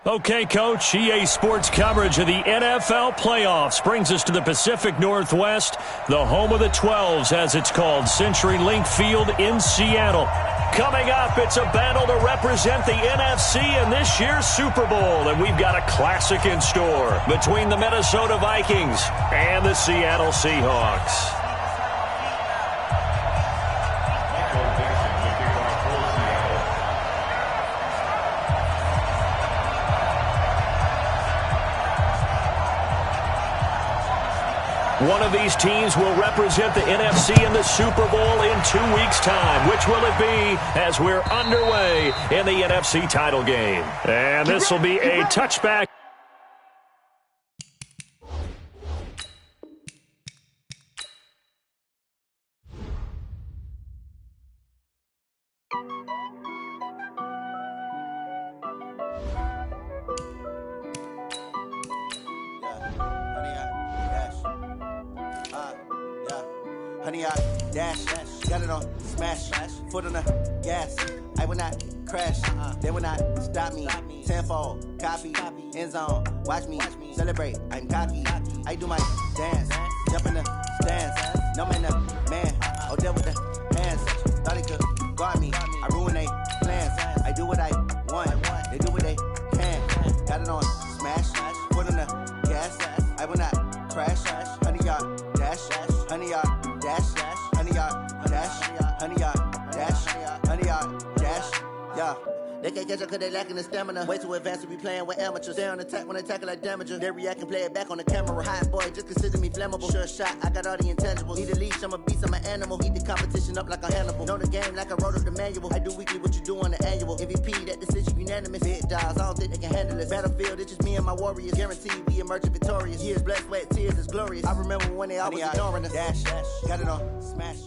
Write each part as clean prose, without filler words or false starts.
Okay, Coach, EA Sports coverage of the NFL playoffs brings us to the Pacific Northwest, the home of the 12s, as it's called, CenturyLink Field in Seattle. Coming up, it's a battle to represent the NFC in this year's Super Bowl, and we've got a classic in store between the Minnesota Vikings and the Seattle Seahawks. One of these teams will represent the NFC in the Super Bowl in 2 weeks' time. Which will it be as we're underway in the NFC title game? And this will be a touchback. Honey, I dash, got it on smash, foot on the gas. I will not crash, they will not stop me. Tenfold, copy, end zone, watch me celebrate. I'm cocky, I do my dance, jump in the stands. No man, man, oh there with the hands. Thought he could guard me, I ruin they plans. I do what I want, they do what they can. Got it on smash, foot on the gas. I will not crash, honey, y'all dash, honey, y'all dash, honey, y'all dash, honey, y'all dash, honey, y'all dash, yeah. They can't catch up cause they lacking the stamina. Way too advanced to be playing with amateurs. They on attack when they tackle like damager. They react and play it back on the camera. Hot boy, just consider me flammable. Sure shot, I got all the intangibles. Need a leash, I'm a beast, I'm an animal. Eat the competition up like a Hannibal. Know the game like I wrote up the manual. I do weekly what you do on the annual. MVP, that decision unanimous. Big dogs, I don't think they can handle it. Battlefield, it's just me and my warriors. Guaranteed we emerge victorious. Years, blood, sweat, tears, it's glorious. I remember when they always ignoring us. Dash, got it on smash.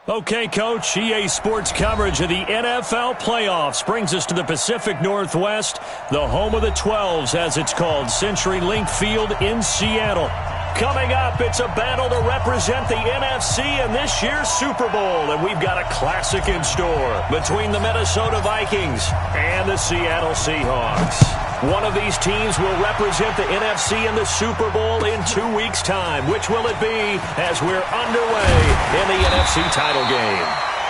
Okay, Coach, EA Sports coverage of the NFL playoffs brings us to the Pacific Northwest, the home of the 12s, as it's called, CenturyLink Field in Seattle. Coming up, it's a battle to represent the NFC in this year's Super Bowl, and we've got a classic in store between the Minnesota Vikings and the Seattle Seahawks. One of these teams will represent the NFC in the Super Bowl in 2 weeks' time. Which will it be as we're underway in the NFC title game?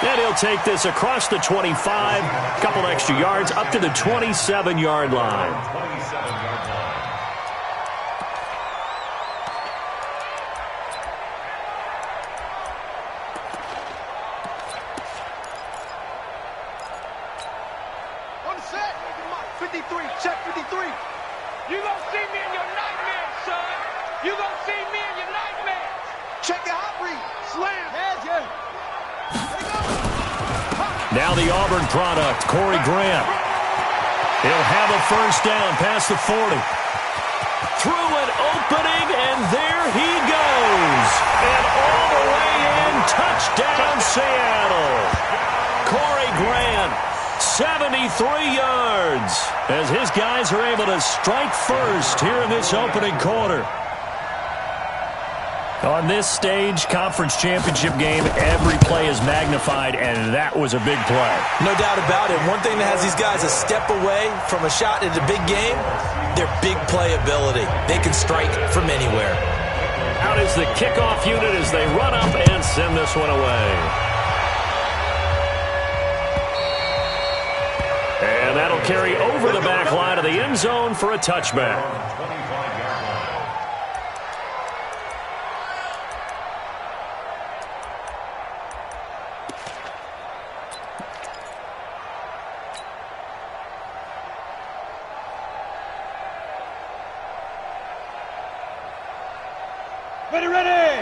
And he'll take this across the 25, couple extra yards, up to the 27-yard line. On the set, 53, check 53. You gonna see me in your nightmares, son. You gonna see me in your nightmares. Check the hot read. Slam. Yeah. Now the Auburn product, Corey Grant. He'll have a first down past the 40. Through an opening, and there he goes. And all the way in, touchdown Seattle. Corey Grant, 73 yards, as his guys are able to strike first here in this opening quarter. On this stage, conference championship game, every play is magnified, and that was a big play. No doubt about it. One thing that has these guys a step away from a shot at a big game, their big play ability. They can strike from anywhere. Out is the kickoff unit as they run up and send this one away. And that'll carry over the back line of the end zone for a touchback. Ready.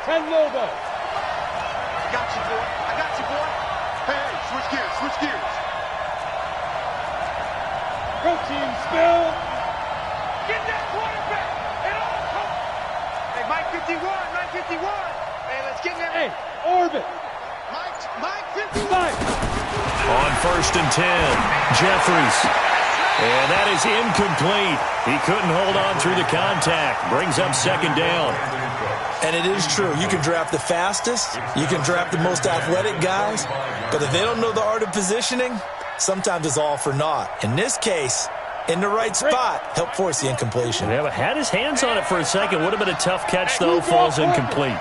Ten Lobo. I got you, boy. Hey, switch gears. Protein spill. Get that quarterback. And all come. Hey, Mike 51. Hey, let's get in there. Hey, orbit. Mike 51. On 1st and 10, Jeffries. And that is incomplete. He couldn't hold on through the contact. Brings up second down. And it is true. You can draft the fastest. You can draft the most athletic guys. But if they don't know the art of positioning, sometimes it's all for naught. In this case, in the right spot, helped force the incompletion. Yeah, but had his hands on it for a second. Would have been a tough catch, though. Falls incomplete.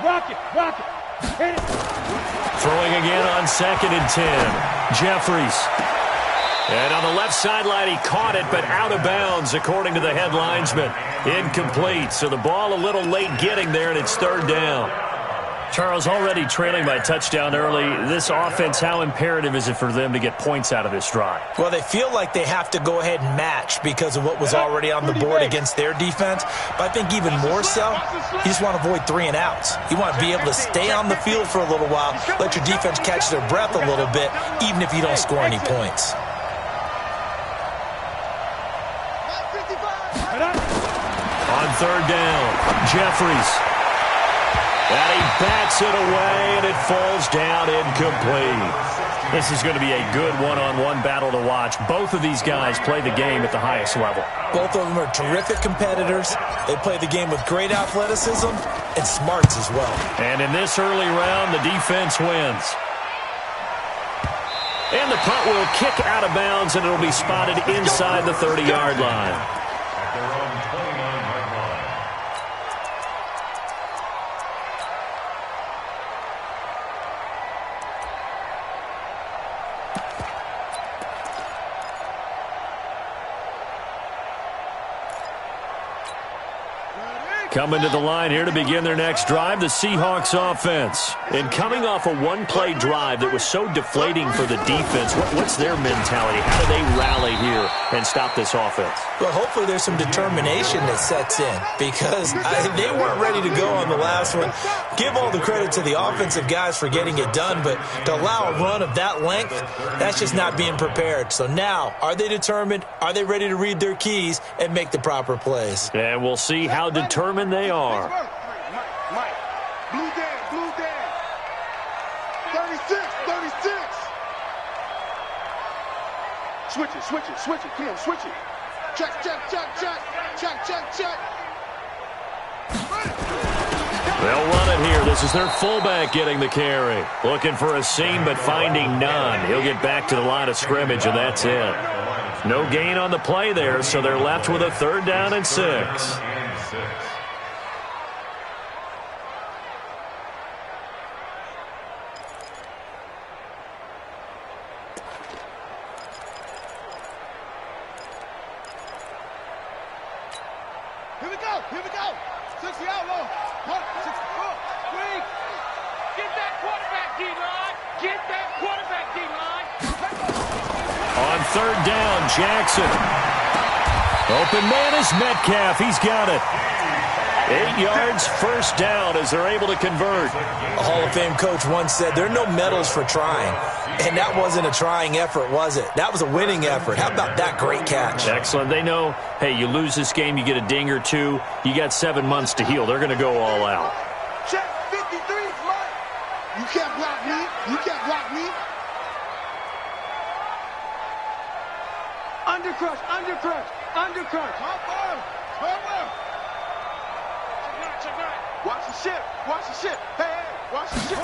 Rock it. Hit it. Throwing again on 2nd and 10. Jeffries. And on the left sideline, he caught it, but out of bounds, according to the head linesman. Incomplete. So the ball a little late getting there, and it's 3rd down. Charles, already trailing by touchdown early. This offense, how imperative is it for them to get points out of this drive? Well, they feel like they have to go ahead and match because of what was already on the board against their defense. But I think even more so, you just want to avoid 3 and outs. You want to be able to stay on the field for a little while, let your defense catch their breath a little bit, even if you don't score any points. On 3rd down, Jeffries. And he bats it away, and it falls down incomplete. This is going to be a good one-on-one battle to watch. Both of these guys play the game at the highest level. Both of them are terrific competitors. They play the game with great athleticism and smarts as well. And in this early round, the defense wins. And the punt will kick out of bounds, and it'll be spotted inside the 30-yard line. Coming to the line here to begin their next drive, the Seahawks offense. And coming off a one-play drive that was so deflating for the defense, what's their mentality? How do they rally here and stop this offense? Well, hopefully there's some determination that sets in because they weren't ready to go on the last one. Give all the credit to the offensive guys for getting it done, but to allow a run of that length, that's just not being prepared. So now, are they determined? Are they ready to read their keys and make the proper plays? And we'll see how determined they are. Mike. Blue Dan. 36. Switch it. Come on, switch it. Check. They'll run it here. This is their fullback getting the carry. Looking for a seam, but finding none. He'll get back to the line of scrimmage, and that's it. No gain on the play there, so they're left with a 3rd down and 6. Here we go. 60 out low. 1, 6, 4, 3. Get that quarterback, D-line. On 3rd down, Jackson. Open man is Metcalf. He's got it. 8 yards, 1st down as they're able to convert. A Hall of Fame coach once said, there are no medals for trying. And that wasn't a trying effort, was it? That was a winning effort. How about that great catch? Excellent. They know, hey, you lose this game, you get a ding or two. You got 7 months to heal. They're going to go all out. Check 53, Mike. You can't block me. Undercrush. Come on. Check right. Watch the ship. Hey, watch the ship.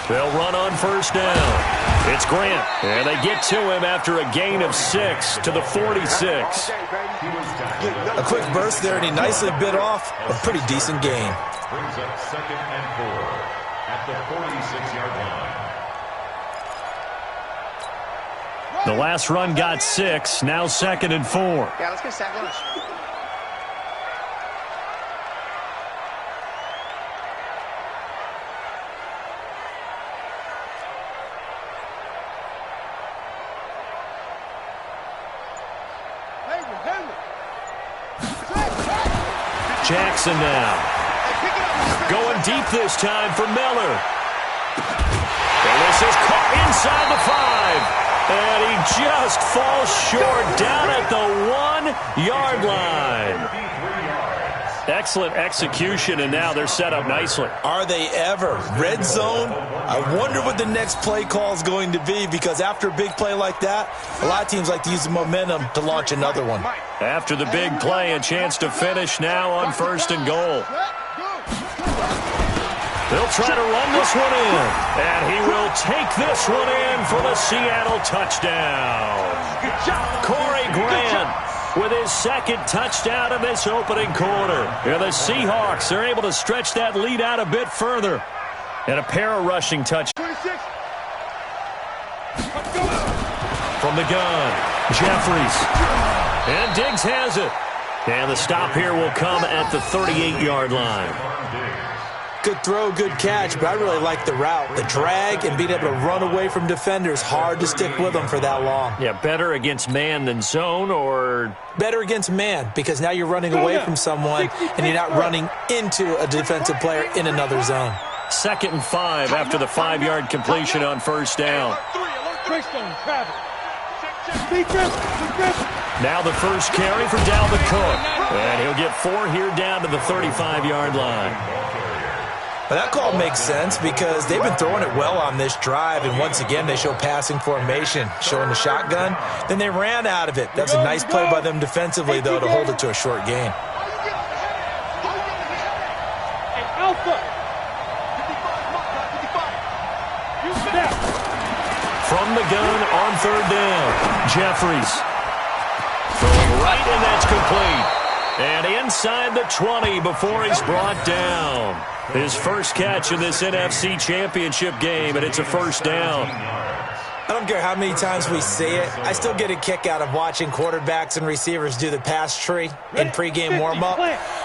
They'll run on 1st down. It's Grant. And they get to him after a gain of 6 to the 46. A quick burst there, and he nicely bit off a pretty decent gain. Brings up 2nd and 4 at the 46-yard line. The last run got 6. Now 2nd and 4. Yeah, let's get sack lunch. Jackson now. Going deep this time for Miller. And this is caught inside the 5. And he just falls short down at the 1-yard line. Excellent execution, and now they're set up nicely. Are they ever? Red zone? I wonder what the next play call is going to be, because after a big play like that, a lot of teams like to use the momentum to launch another one. After the big play, a chance to finish now on 1st and goal. They'll try to run this one in, and he will take this one in for the Seattle touchdown. Corey Grant with his 2nd touchdown of this opening quarter. And the Seahawks are able to stretch that lead out a bit further. And a pair of rushing touchdowns. From the gun, Jeffries. And Diggs has it. And the stop here will come at the 38-yard line. Good throw, good catch, but I really like the route. The drag and being able to run away from defenders, hard to stick with them for that long. Yeah, better against man than zone, or? Better against man, because now you're running away from someone and you're not running into a defensive player in another zone. 2nd and 5 after the 5-yard completion on 1st down. Now the first carry for Dalvin Cook. And he'll get 4 here down to the 35-yard line. But that call makes sense because they've been throwing it well on this drive, and once again they show passing formation, showing the shotgun. Then they ran out of it. That's a nice play by them defensively, though, to hold it to a short gain. From the gun on 3rd down, Jeffries. Throwing right, and that's complete. And inside the 20 before he's brought down. His first catch in this NFC Championship game, and it's a 1st down. I don't care how many times we see it. I still get a kick out of watching quarterbacks and receivers do the pass tree in pregame warm-up.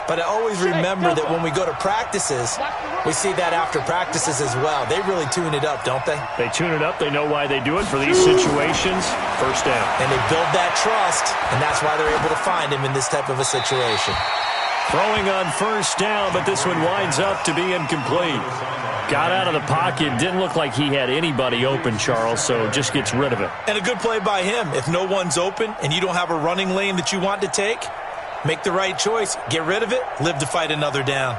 But I always remember that when we go to practices, we see that after practices as well. They really tune it up, don't they? They tune it up. They know why they do it for these situations. 1st down. And they build that trust, and that's why they're able to find him in this type of a situation. Throwing on 1st down, but this one winds up to be incomplete. Got out of the pocket. Didn't look like he had anybody open, Charles, so just gets rid of it. And a good play by him. If no one's open and you don't have a running lane that you want to take, make the right choice. Get rid of it. Live to fight another down.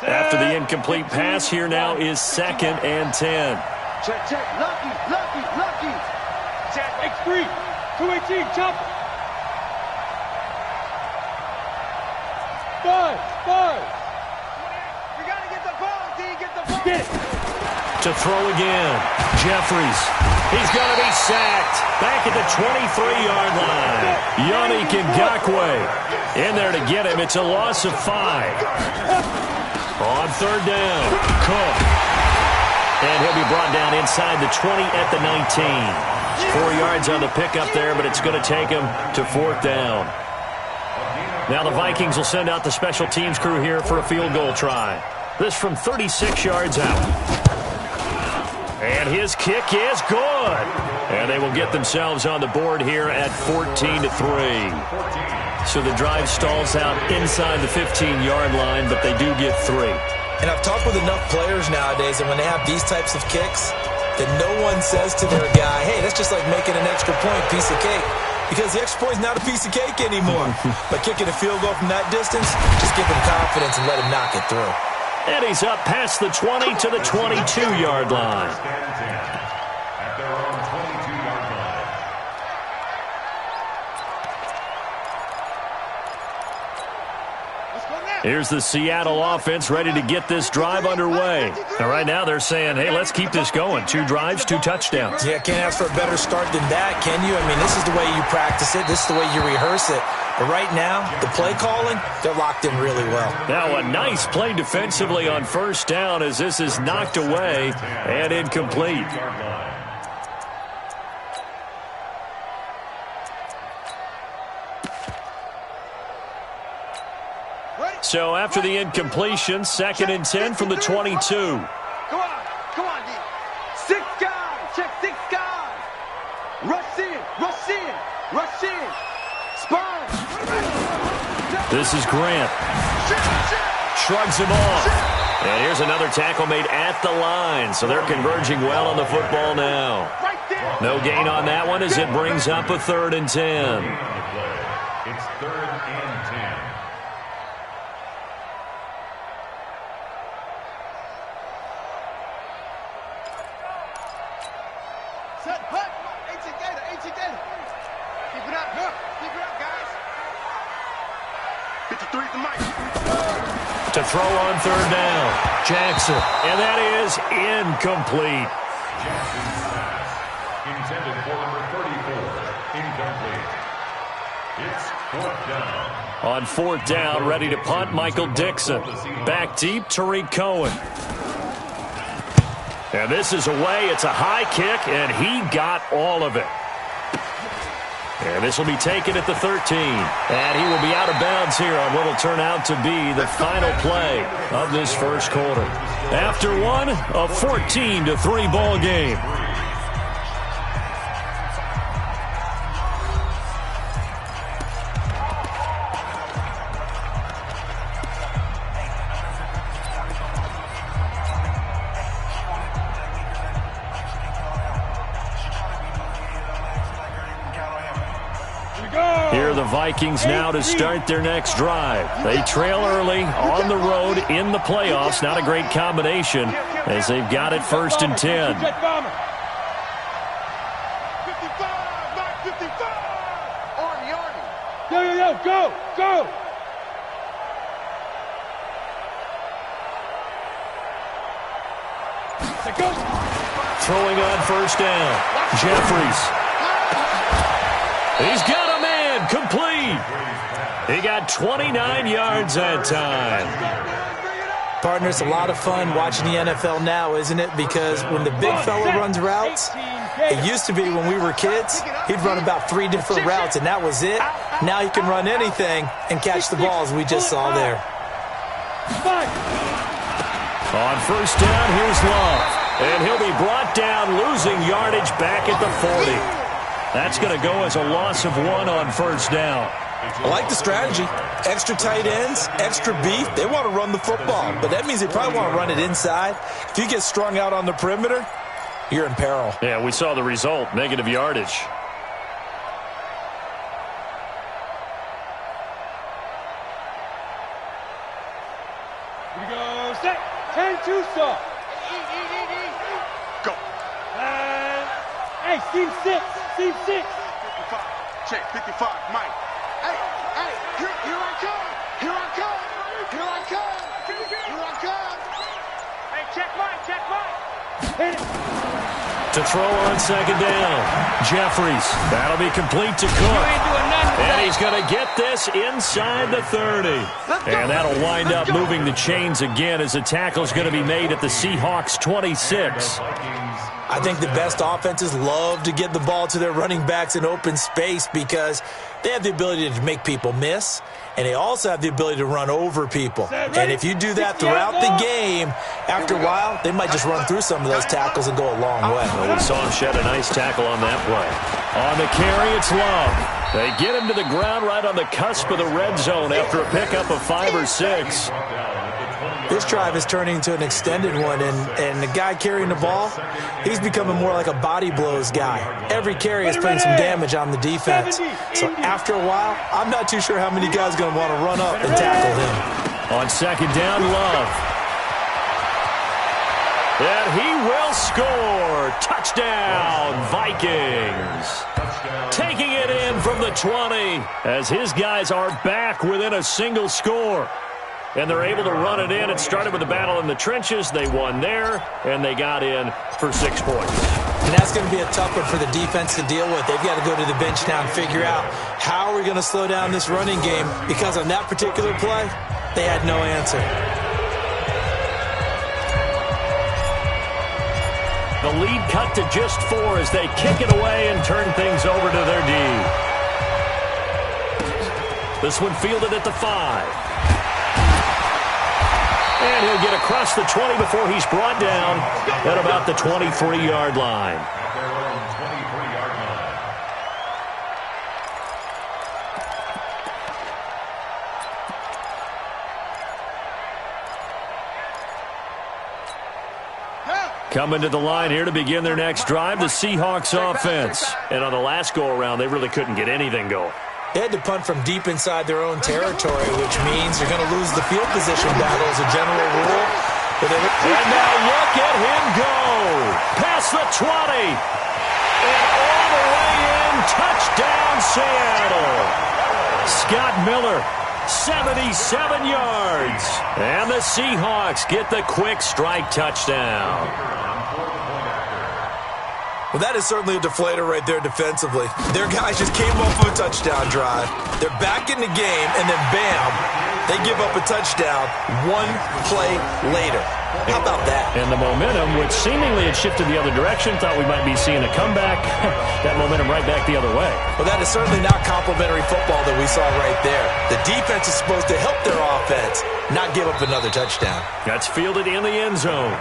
After the incomplete pass, here now is 2nd and 10. Check, check. Lucky. Check, X3. 218, jump. 5. You got to get the ball, D. Get the ball. Get it. To throw again. Jeffries. He's going to be sacked. Back at the 23-yard line. Yannick Ngakoue in there to get him. It's a loss of 5. On 3rd down, Cook. And he'll be brought down inside the 20 at the 19. 4 yards on the pickup there, but it's going to take him to 4th down. Now the Vikings will send out the special teams crew here for a field goal try. This from 36 yards out. And his kick is good. And they will get themselves on the board here at 14-3. So the drive stalls out inside the 15-yard line, but they do get 3. And I've talked with enough players nowadays, and when they have these types of kicks, that no one says to their guy, hey, that's just like making an extra point, piece of cake. Because the extra point is not a piece of cake anymore. But kicking a field goal from that distance, just give him confidence and let him knock it through. And he's up past the 20 to the 22-yard line. At their own 22-yard line. Here's the Seattle offense ready to get this drive underway. And right now they're saying, hey, let's keep this going. 2 drives, 2 touchdowns. Yeah, can't ask for a better start than that, can you? I mean, this is the way you practice it. This is the way you rehearse it. But right now, the play calling, they're locked in really well. Now a nice play defensively on 1st down as this is knocked away and incomplete. So after the incompletion, 2nd and 10 from the 22. Come on, D. 6 guys. Check 6 guys. Rush in. Spy. This is Grant. Shrugs him off. And here's another tackle made at the line, so they're converging well on the football now. No gain on that one as it brings up a 3rd and 10. It's 3rd and 10. Set, hut. 18 Gator. Keep it up, guys. 53 the mic. To throw on 3rd down, Jackson. And that is incomplete. Jackson's pass, intended for number 34, incomplete. It's 4th down. On 4th down, ready to punt, Michael Dixon. Back deep, Tariq Cohen. And this is away. It's a high kick, and he got all of it. And this will be taken at the 13. And he will be out of bounds here on what will turn out to be the final play of this first quarter. After one, a 14-3 ball game. Here are the Vikings now to start their next drive. They trail early on the road in the playoffs. Not a great combination as they've got it 1st and 10. 55, Mark 55. Army. Yo, go. Throwing on 1st down. Jeffries. He's got a man complete. He got 29 yards that time. Partner, it's a lot of fun watching the NFL now, isn't it? Because when the big fella runs routes, it used to be when we were kids, he'd run about 3 different routes, and that was it. Now he can run anything and catch the balls we just saw there. On 1st down, here's Love. And he'll be brought down, losing yardage back at the 40. That's going to go as a loss of 1 on 1st down. I like the strategy. Extra tight ends, extra beef. They want to run the football, but that means they probably want to run it inside. If you get strung out on the perimeter, you're in peril. Yeah, we saw the result, negative yardage. Here we go. Set. 10-2 stop. Go. Hey, Steve 6. 55. Check. 55. Mike. Hey. Here I come. Hey, check Mike. Hit it. To throw on 2nd down, Jeffries. That'll be complete to Cook. And he's going to get this inside the 30. And that'll wind up moving the chains again as the tackle's going to be made at the Seahawks 26. I think the best offenses love to get the ball to their running backs in open space because they have the ability to make people miss, and they also have the ability to run over people. And if you do that throughout the game, after a while, they might just run through some of those tackles and go a long way. Well, we saw him shed a nice tackle on that play. On the carry, it's Love. They get him to the ground right on the cusp of the red zone after a pickup of 5 or 6. This drive is turning into an extended one, and the guy carrying the ball, he's becoming more like a body blows guy. Every carry is putting some damage on the defense. So after a while, I'm not too sure how many guys are going to want to run up and tackle him. On 2nd down, Love. And he will score. Touchdown, Vikings. Taking it in from the 20 as his guys are back within a single score. And they're able to run it in. It started with a battle in the trenches. They won there, and they got in for 6 points. And that's going to be a tough one for the defense to deal with. They've got to go to the bench now and figure out how are we going to slow down this running game, because on that particular play, they had no answer. The lead cut to just 4 as they kick it away and turn things over to their D. This one fielded at the 5. And he'll get across the 20 before he's brought down at about the 23-yard line. At their own 23-yard line. Coming to the line here to begin their next drive, the Seahawks offense. And on the last go-around, they really couldn't get anything going. They had to punt from deep inside their own territory, which means you're going to lose the field position battle as a general rule. And now look at him go. Past the 20. And all the way in. Touchdown, Seattle. Scott Miller, 77 yards. And the Seahawks get the quick strike touchdown. Well, that is certainly a deflator right there defensively. Their guys just came off of a touchdown drive. They're back in the game, and then bam, they give up a touchdown one play later. How about that? And the momentum, which seemingly had shifted the other direction, thought we might be seeing a comeback. That momentum right back the other way. Well, that is certainly not complimentary football that we saw right there. The defense is supposed to help their offense, not give up another touchdown. That's fielded in the end zone.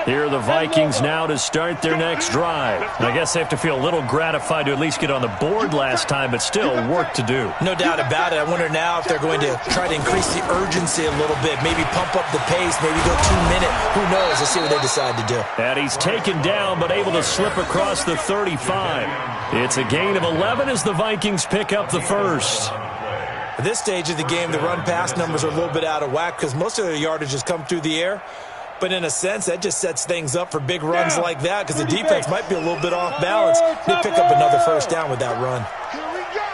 Here are the Vikings now to start their next drive. And I guess they have to feel a little gratified to at least get on the board last time, but still work to do. No doubt about it. I wonder now if they're going to try to increase the urgency a little bit, maybe pump up the pace, maybe go 2-minute. Who knows? Let's see what they decide to do. And he's taken down, but able to slip across the 35. It's a gain of 11 as the Vikings pick up the first. At this stage of the game, the run-pass numbers are a little bit out of whack because most of their yardage has come through the air. But in a sense, that just sets things up for big runs like that because the defense might be a little bit off balance. They pick up another first down with that run. Here we go.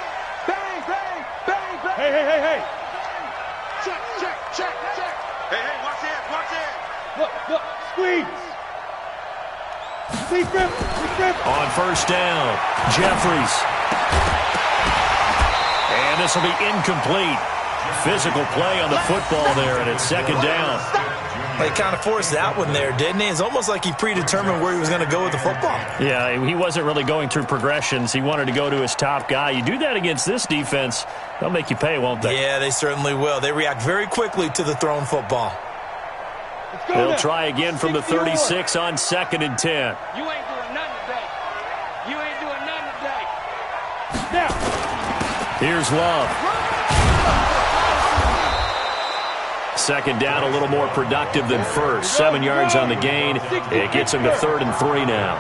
Bang, bang, bang, bang. Hey. Check. Hey, watch it. Look, squeeze. Sneak grip. On first down, Jeffries. And this will be incomplete. Physical play on the football there, and it's second down. He kind of forced that one there, didn't he? It's almost like he predetermined where he was going to go with the football. Yeah, he wasn't really going through progressions. He wanted to go to his top guy. You do that against this defense, they'll make you pay, won't they? Yeah, they certainly will. They react very quickly to the thrown football. They'll try again from the 36 on 2nd and 10. You ain't doing nothing today. Now. Here's Love. Second down, a little more productive than first. 7 yards on the gain. It gets him to 3rd and 3 now.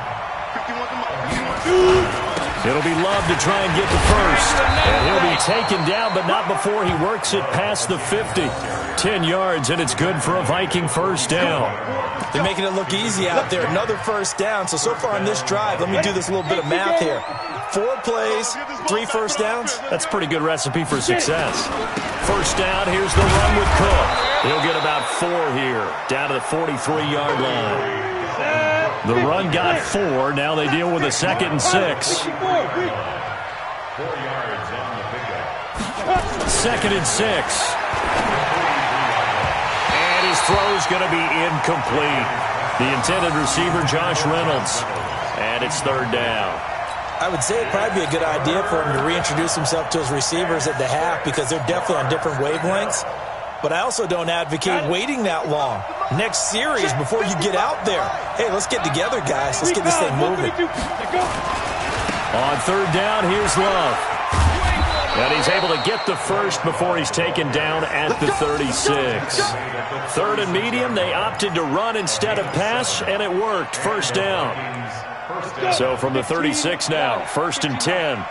It'll be Love to try and get the first. And he'll be taken down, but not before he works it past the 50. 10 yards, and it's good for a Viking first down. They're making it look easy out there. Another first down. So far on this drive, let me do this little bit of math here. 4 plays, 3 first downs. That's a pretty good recipe for success. First down, here's the run with Cook. He'll get about 4 here, down to the 43-yard line. The run got 4. Now they deal with a 2nd and 6. 4 yards on the pickup. 2nd and 6. And his throw's going to be incomplete. The intended receiver, Josh Reynolds. And it's 3rd down. I would say it'd probably be a good idea for him to reintroduce himself to his receivers at the half because they're definitely on different wavelengths. But I also don't advocate waiting that long. Next series, before you get out there, hey, let's get together, guys. Let's get this thing moving. On 3rd down, here's Love. And he's able to get the first before he's taken down at the 36. 3rd and medium, they opted to run instead of pass, and it worked. First down. So from the 36 now, 1st and 10.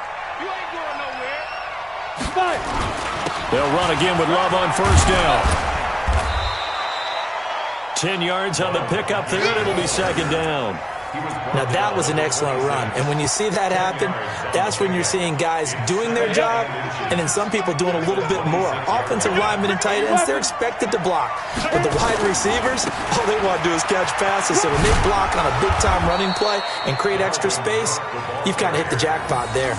They'll run again with Love on first down. 10 yards on the pickup there, and it'll be 2nd down. Now, that was an excellent run. And when you see that happen, that's when you're seeing guys doing their job and then some people doing a little bit more. Offensive linemen and tight ends, they're expected to block. But the wide receivers, all they want to do is catch passes. So when they block on a big-time running play and create extra space, you've kind of hit the jackpot there.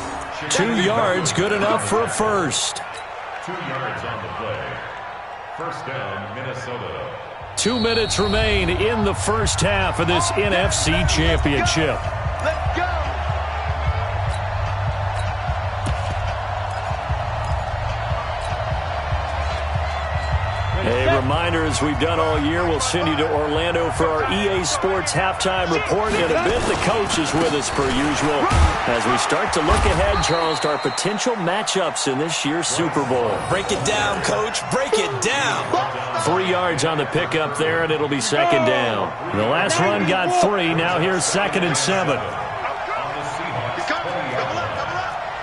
2 yards, good enough for a first. 2 yards on the play. First down, Minnesota. 2 minutes remain in the first half of this NFC Championship. Let's go. A reminder, as we've done all year, we'll send you to Orlando for our EA Sports halftime report. In a bit, the coach is with us per usual as we start to look ahead, Charles, to our potential matchups in this year's Super Bowl. Break it down, Coach. Break it down. 3 yards on the pickup there, and it'll be second down. The last run got 3. Now here's 2nd and 7.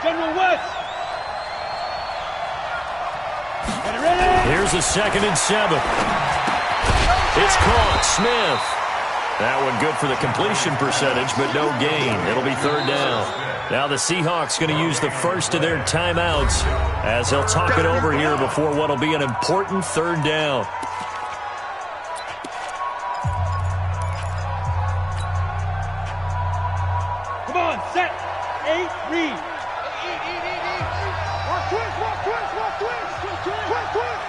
General West. Here's a 2nd and 7. It's caught. Smith. That one good for the completion percentage, but no gain. It'll be 3rd down. Now the Seahawks going to use the first of their timeouts as they'll talk it over here before what will be an important 3rd down. Come on, set. 8, read. Walk twist, walk twist, walk twist. Twist, twist.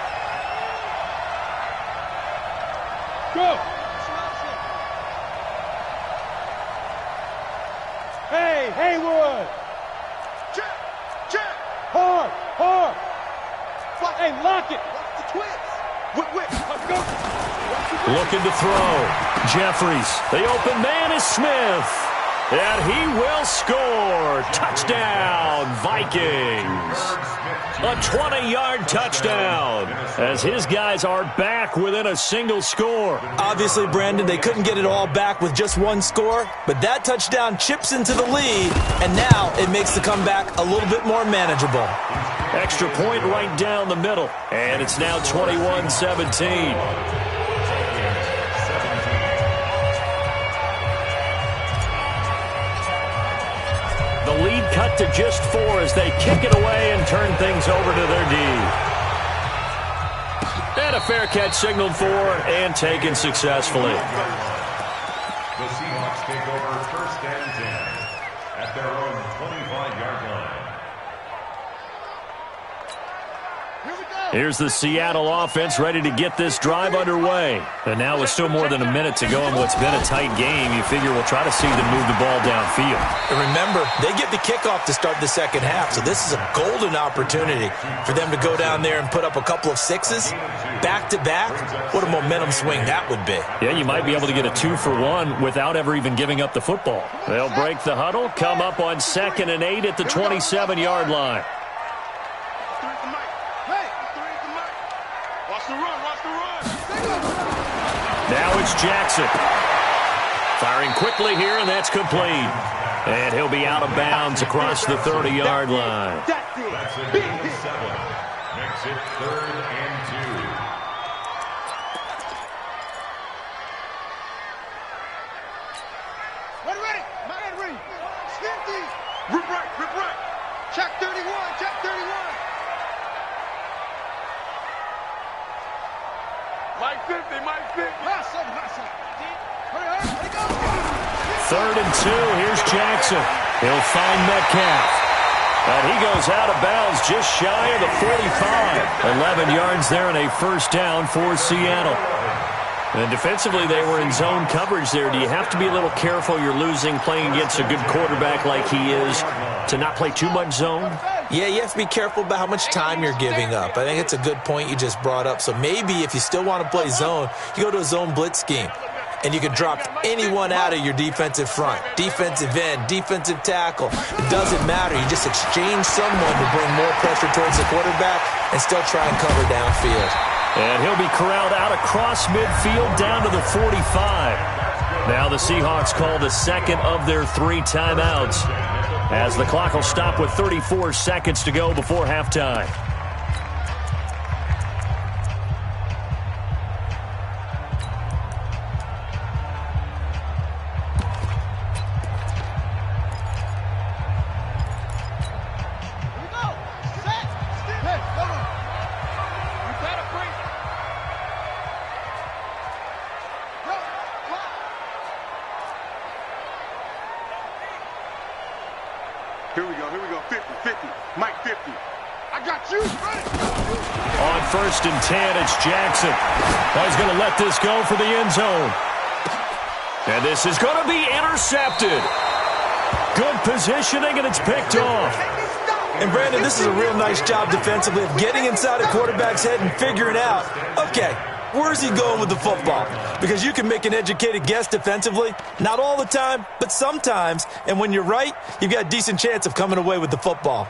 Go. Hey, Haywood. Check, check. Hard, hard. Hey, lock it. What's the twist? Whip. Let's go. Looking to throw. Jeffries. The open man is Smith. And he will score. Touchdown, Vikings. A 20-yard touchdown as his guys are back within a single score. Obviously, Brandon, they couldn't get it all back with just one score, but that touchdown chips into the lead, and now it makes the comeback a little bit more manageable. Extra point right down the middle, and it's now 21-17. The lead cut to just 4 as they kick it away and turn things over to their D. And a fair catch signaled for and taken successfully. The Seahawks take over 1st and 10 at their own 25-yard line. Here's the Seattle offense ready to get this drive underway. And now with still more than a minute to go in what's been a tight game, you figure we'll try to see them move the ball downfield. And remember, they get the kickoff to start the second half, so this is a golden opportunity for them to go down there and put up a couple of 6s back-to-back. What a momentum swing that would be. Yeah, you might be able to get a 2-for-1 without ever even giving up the football. They'll break the huddle, come up on 2nd and 8 at the 27-yard line. Now it's Jackson. Firing quickly here, and that's complete. And he'll be out of bounds across the 30-yard line. That's it. 7. Makes it 3rd and 2. Ready. Man, read. Stinky. Rip right. Check 31, check 31. Mike 50. Last second. Hurry, go. 3rd and 2. Here's Jackson. He'll find Metcalf. And he goes out of bounds just shy of the 45. 11 yards there and a 1st down for Seattle. And defensively, they were in zone coverage there. Do you have to be a little careful? You're losing playing against a good quarterback like he is to not play too much zone? Yeah, you have to be careful about how much time you're giving up. I think it's a good point you just brought up. So maybe if you still want to play zone, you go to a zone blitz scheme. And you can drop anyone out of your defensive front. Defensive end, defensive tackle. It doesn't matter. You just exchange someone to bring more pressure towards the quarterback and still try and cover downfield. And he'll be corralled out across midfield down to the 45. Now the Seahawks call the 2nd of their 3 timeouts as the clock will stop with 34 seconds to go before halftime. Here we go. 50. Mike 50. I got you. On 1st and 10, it's Jackson. He's going to let this go for the end zone. And this is going to be intercepted. Good positioning, and it's picked off. And, Brandon, this is a real nice job defensively of getting inside a quarterback's head and figuring out, okay, where's he going with the football? Because you can make an educated guess defensively, not all the time, but sometimes. And when you're right, you've got a decent chance of coming away with the football.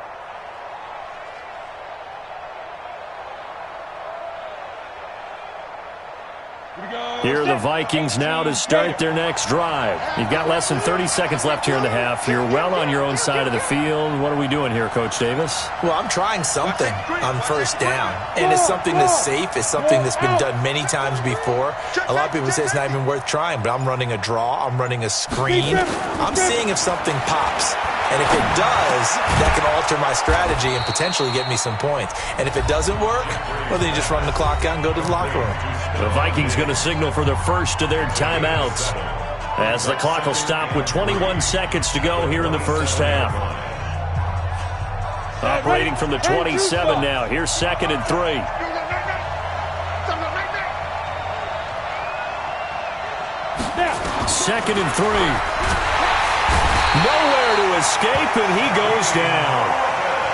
Here are the Vikings now to start their next drive. You've got less than 30 seconds left here in the half. You're well on your own side of the field. What are we doing here, Coach Davis? Well, I'm trying something on first down, and it's something that's safe. It's something that's been done many times before. A lot of people say it's not even worth trying, but I'm running a draw. I'm running a screen. I'm seeing if something pops. And if it does, that can alter my strategy and potentially get me some points. And if it doesn't work, well, then you just run the clock out and go to the locker room. The Vikings going to signal for the first of their timeouts as the clock will stop with 21 seconds to go here in the first half. Operating from the 27 now. Here's 2nd and 3. Second and 3. Nowhere to escape, and he goes down.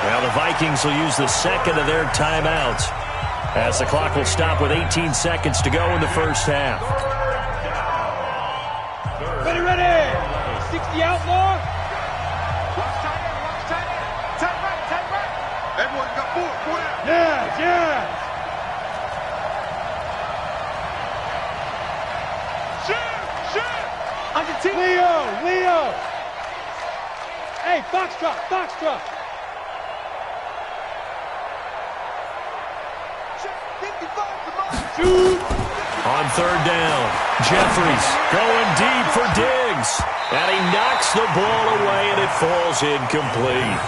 Now the Vikings will use the second of their timeouts as the clock will stop with 18 seconds to go in the first half. Ready, ready. 60 outlaw. Watch tight end. Tight right. Everyone got 4 out. Yes. Shoot. Argentina. Leo. Hey, box drop. Shoot. On 3rd down, Jeffries going deep for Diggs. And he knocks the ball away, and it falls incomplete.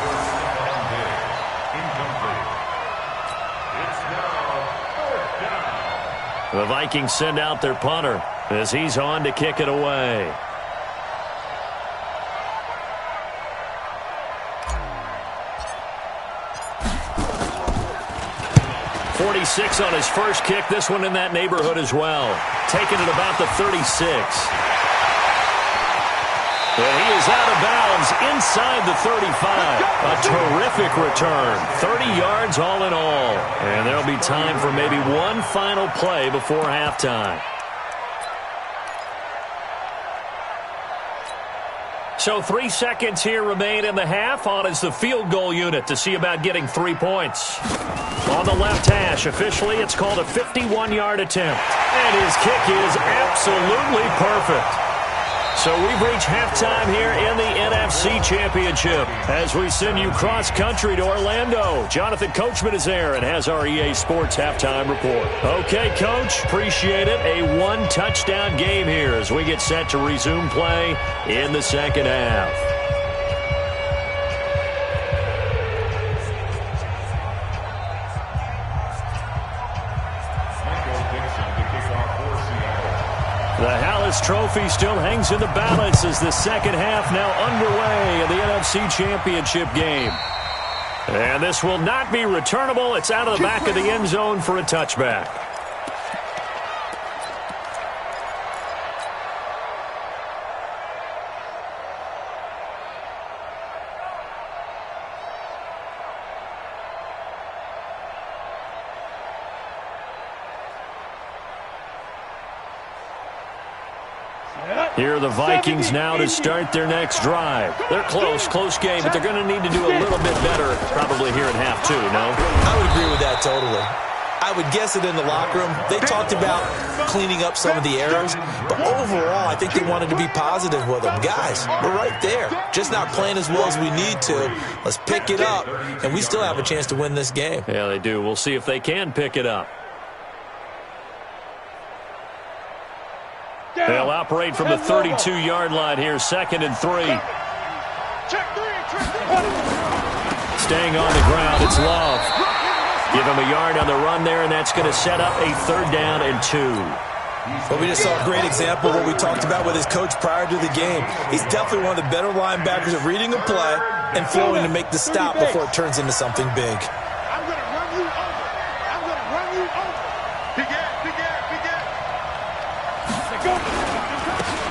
The Vikings send out their punter as he's on to kick it away. 46 on his first kick. This one in that neighborhood as well. Taking it about the 36. And he is out of bounds inside the 35. A terrific return. 30 yards all in all. And there'll be time for maybe one final play before halftime. So 3 seconds here remain in the half. On is the field goal unit to see about getting 3 points. On the left hash, officially it's called a 51-yard attempt. And his kick is absolutely perfect. So we've reached halftime here in the NFC Championship as we send you cross-country to Orlando. Jonathan Coachman is there and has our EA Sports halftime report. Okay, Coach, appreciate it. A one-touchdown game here as we get set to resume play in the second half. The Hallis Trophy still hangs in the balance as the second half now underway in the NFC Championship game. And this will not be returnable. It's out of the back of the end zone for a touchback. Here are the Vikings now to start their next drive. They're close game, but they're going to need to do a little bit better probably here at half two, no? I would agree with that totally. I would guess it in the locker room. They talked about cleaning up some of the errors, but overall, I think they wanted to be positive with them. Guys, we're right there. Just not playing as well as we need to. Let's pick it up, and we still have a chance to win this game. Yeah, they do. We'll see if they can pick it up. They'll operate from the 32-yard line here, 2nd and 3. Staying on the ground, it's Love. Give him a yard on the run there, and that's going to set up a 3rd down and 2. Well, we just saw a great example of what we talked about with his coach prior to the game. He's definitely one of the better linebackers at reading a play and flowing to make the stop before it turns into something big. I'm going to run you over. I'm going to run you over. Big ass. Go.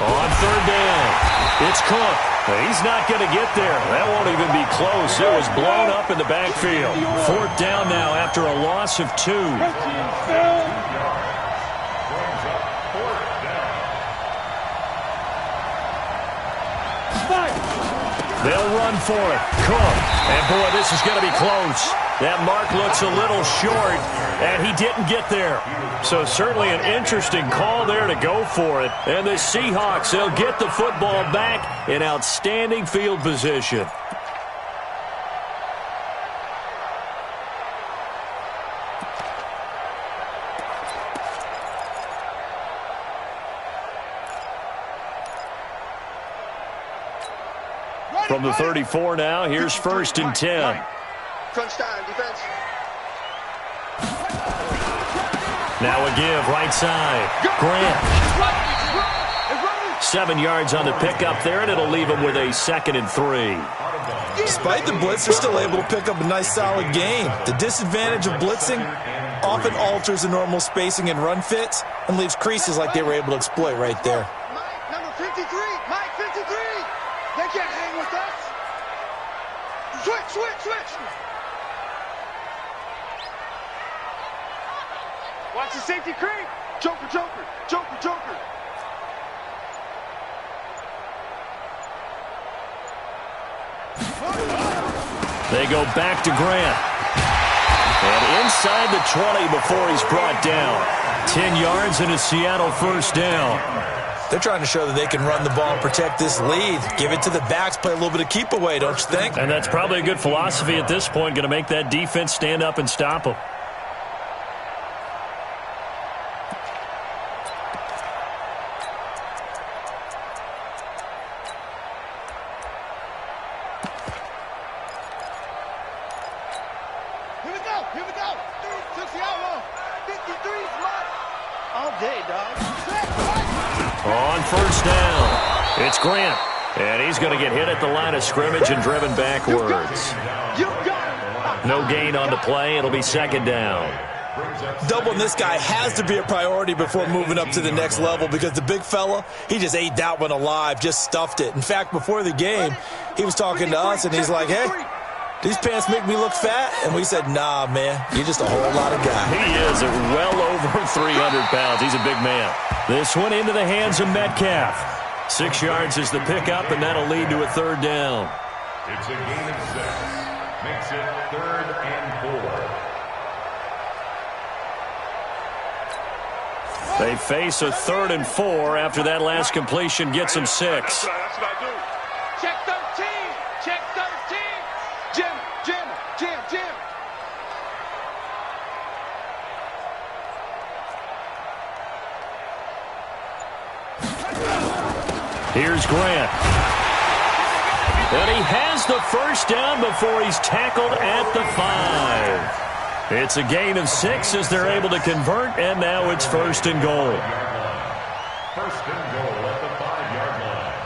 On third down, it's Cook. He's not going to get there. That won't even be close. It was blown up in the backfield. Fourth down now after a loss of 2. They'll run for it. Cook. And, boy, this is going to be close. That mark looks a little short, and he didn't get there. So certainly an interesting call there to go for it. And the Seahawks, they'll get the football back in outstanding field position. From the 34 now, here's first and 10. Crunch time, defense. Now a give, right side. Grant. 7 yards on the pickup there, and it'll leave him with a 2nd and 3. Despite the blitz, they're still able to pick up a nice, solid gain. The disadvantage of blitzing often alters the normal spacing and run fits and leaves creases like they were able to exploit right there. Mike, number 53. Mike, 53. They can't hang with us. Switch. Watch the safety creep. Joker. They go back to Grant. And inside the 20 before he's brought down. 10 yards and a Seattle first down. They're trying to show that they can run the ball and protect this lead. Give it to the backs, play a little bit of keep away, don't you think? And that's probably a good philosophy at this point, going to make that defense stand up and stop them. Here we go. Took the outlaw. 53's mine. All day, dog. On first down, it's Grant. And he's going to get hit at the line of scrimmage and driven backwards. No gain on the play. It'll be 2nd down. Doubling this guy has to be a priority before moving up to the next level because the big fella, he just ate that one alive, just stuffed it. In fact, before the game, he was talking to us, and he's like, hey, these pants make me look fat? And we said, nah, man, you're just a whole lot of guy. He is at well over 300 pounds. He's a big man. This one into the hands of Metcalf. 6 yards is the pickup, and that'll lead to a 3rd down. It's a gain of 6. Makes it 3rd and 4. They face a 3rd and 4 after that last completion gets them 6. That's what I do. Check 13. Check 13. Jim. Here's Grant. And he has the first down before he's tackled at the 5. It's a gain of 6 as they're able to convert, and now it's 1st and goal. First and goal at the 5-yard line.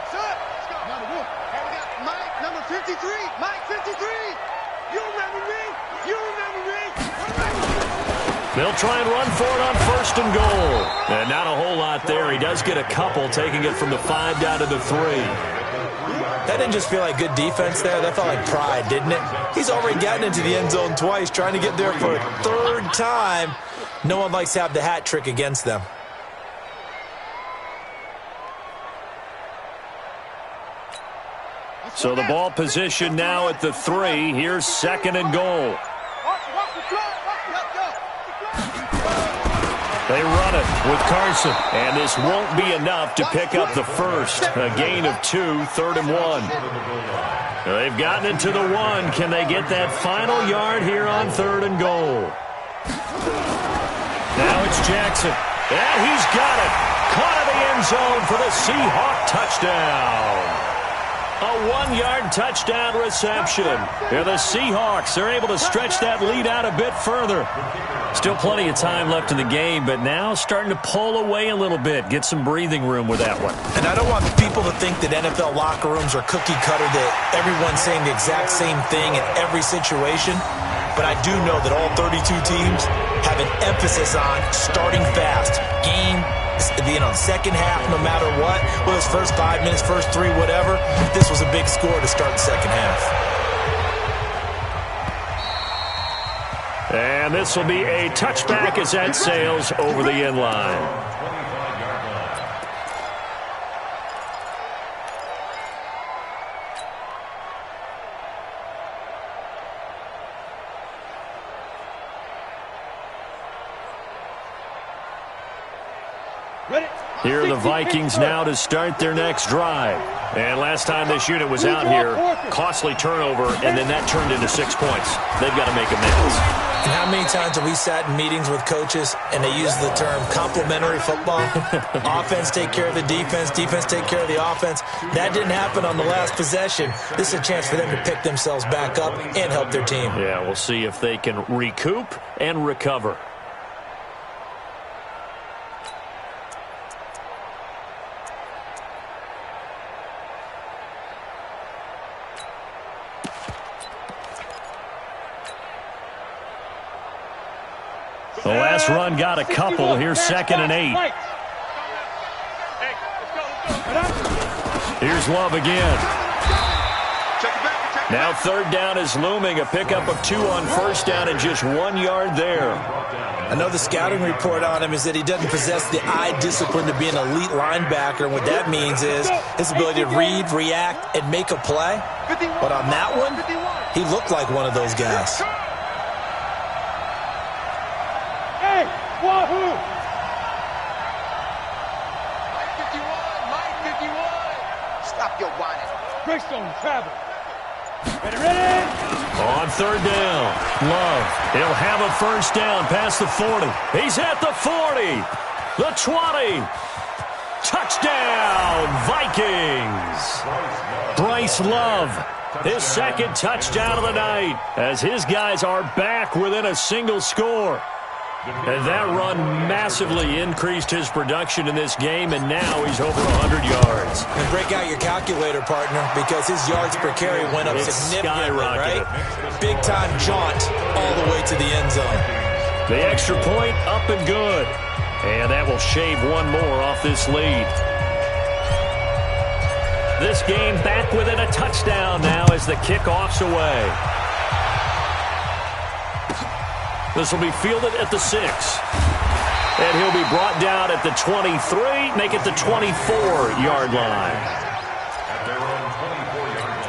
Son, let's go. Number 1. And we got Mike, number 53. Mike, 53. You remember me? They'll try and run for it on 1st and goal. And not a whole lot there. He does get a couple, taking it from the 5 down to the 3. That didn't just feel like good defense there. That felt like pride, didn't it? He's already gotten into the end zone twice, trying to get there for a 3rd time. No one likes to have the hat trick against them. So the ball position now at the 3. Here's 2nd and goal. They run it with Carson, and this won't be enough to pick up the first. A gain of 2, 3rd and 1. They've gotten it to the 1. Can they get that final yard here on 3rd and goal? Now it's Jackson, and he's got it. Caught in the end zone for the Seahawk touchdown. A 1-yard touchdown reception. And the Seahawks, they're able to stretch that lead out a bit further. Still plenty of time left in the game, but now starting to pull away a little bit. Get some breathing room with that one. And I don't want people to think that NFL locker rooms are cookie cutter, that everyone's saying the exact same thing in every situation. but I do know that all 32 teams have an emphasis on starting fast. Game, second half, no matter what, whether it's first 5 minutes, first 3, whatever. This was a big score to start the second half. And this will be a touchback as that sails over the end line. Here are the Vikings now to start their next drive. And last time this unit was out here, costly turnover, and then that turned into 6 points. They've got to make amends. And how many times have we sat in meetings with coaches and they use the term complementary football? Offense take care of the defense, defense take care of the offense. That didn't happen on the last possession. This is a chance for them to pick themselves back up and help their team. Yeah, we'll see if they can recoup and recover. The last run got a couple. Here's 2nd and 8. Here's Love again. Now 3rd down is looming. A pickup of 2 on 1st down and just 1 yard there. I know the scouting report on him is that he doesn't possess the eye discipline to be an elite linebacker. And what that means is his ability to read, react, and make a play. But on that one, he looked like one of those guys. Wahoo! Mike 51. Stop your whining. Greystone travel. Ready? On 3rd down, Love. He'll have a 1st down past the 40. He's at the 40. The 20. Touchdown, Vikings. Bryce Love, his 2nd touchdown of the night, as his guys are back within a single score. And that run massively increased his production in this game, and now he's over 100 yards. And break out your calculator, partner, because his yards per carry went up significantly, right? Big-time jaunt all the way to the end zone. The extra point up and good. And that will shave 1 more off this lead. This game back within a touchdown now as the kickoff's away. This will be fielded at the 6. And he'll be brought down at the 23, make it the 24-yard line. At their own 24-yard line.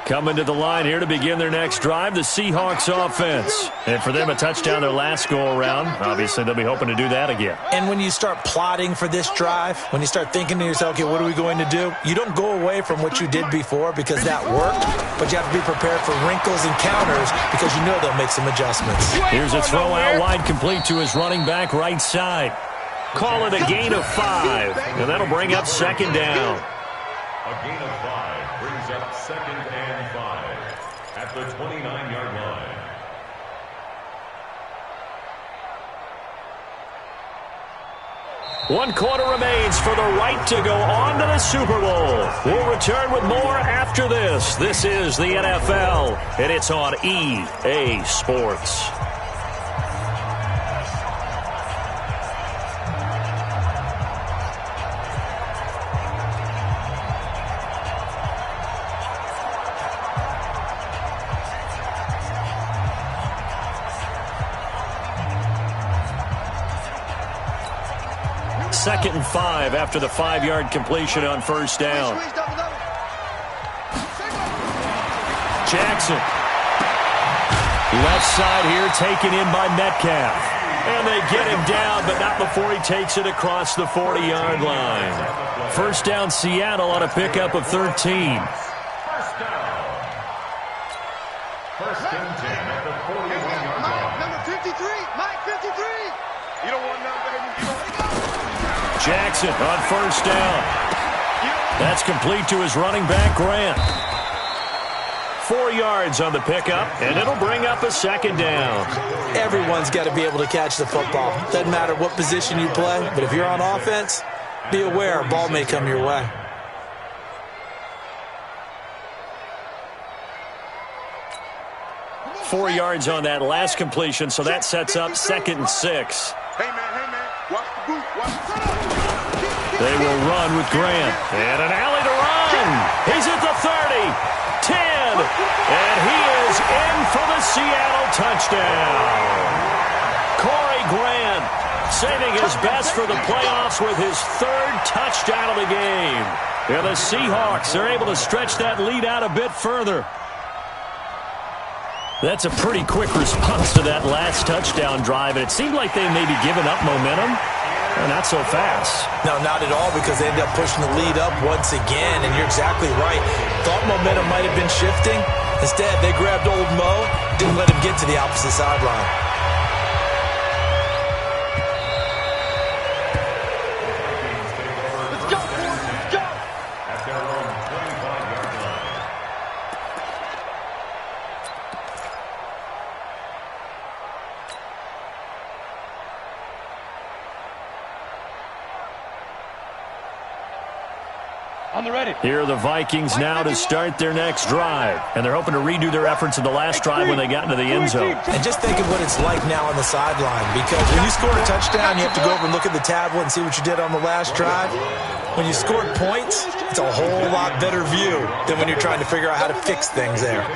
Coming to the line here to begin their next drive, the Seahawks offense. And for them, a touchdown their last go-around. Obviously, they'll be hoping to do that again. And when you start plotting for this drive, when you start thinking to yourself, okay, what are we going to do? You don't go away from what you did before because that worked, but you have to be prepared for wrinkles and counters because you know they'll make some adjustments. Here's a throw out wide, complete to his running back right side. Call it a gain of 5, and that'll bring up 2nd down. A gain of 5 brings up 2nd and 5 at the 29-yard line. One quarter remains for the right to go on to the Super Bowl. We'll return with more after this. This is the NFL, and it's on EA Sports. Second and 5 after the 5-yard completion on 1st down. Jackson. Left side here taken in by Metcalf. And they get him down, but not before he takes it across the 40-yard line. 1st down Seattle on a pickup of 13. First down. 1st and 10 at the 41-yard line. Number 53. Mike 53. You don't want none, baby. You don't want Jackson on 1st down. That's complete to his running back, Grant. 4 yards on the pickup, and it'll bring up a second down. Everyone's got to be able to catch the football. Doesn't matter what position you play, but if you're on offense, be aware a ball may come your way. Four yards on that last completion, so that sets up 2nd and 6. Hey, man, watch the boot, watch the They will run with Grant. And an alley to run. He's at the 30, 10, and he is in for the Seattle touchdown. Corey Grant saving his best for the playoffs with his 3rd touchdown of the game. And the Seahawks are able to stretch that lead out a bit further. That's a pretty quick response to that last touchdown drive, and it seemed like they may be giving up momentum. Not so fast. No, not at all, because they ended up pushing the lead up once again, and you're exactly right. Thought momentum might have been shifting. Instead, they grabbed old Mo, didn't let him get to the opposite sideline. Let's go, boys, let's go! At their own 25-yard line. On the ready. Here are the Vikings now to start their next drive. And they're hoping to redo their efforts in the last drive when they got into the end zone. And just think of what it's like now on the sideline, because when you score a touchdown, you have to go over and look at the tablet and see what you did on the last drive. When you scored points, it's a whole lot better view than when you're trying to figure out how to fix things there.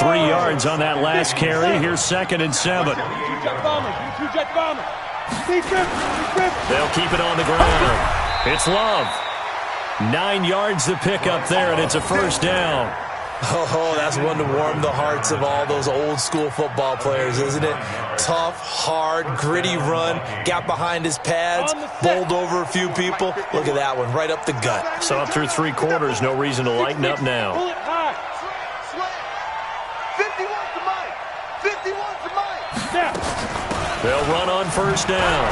3 yards on that last carry. Here's 2nd and 7. They'll keep it on the ground. It's Love. 9 yards to pick up there, and it's a first down. Oh, that's one to warm the hearts of all those old-school football players, isn't it? Tough, hard, gritty run, got behind his pads, bowled over a few people. Look at that one, right up the gut. So up through 3 quarters, no reason to lighten up now. 51's the mic! 51's the mic! They'll run on first down.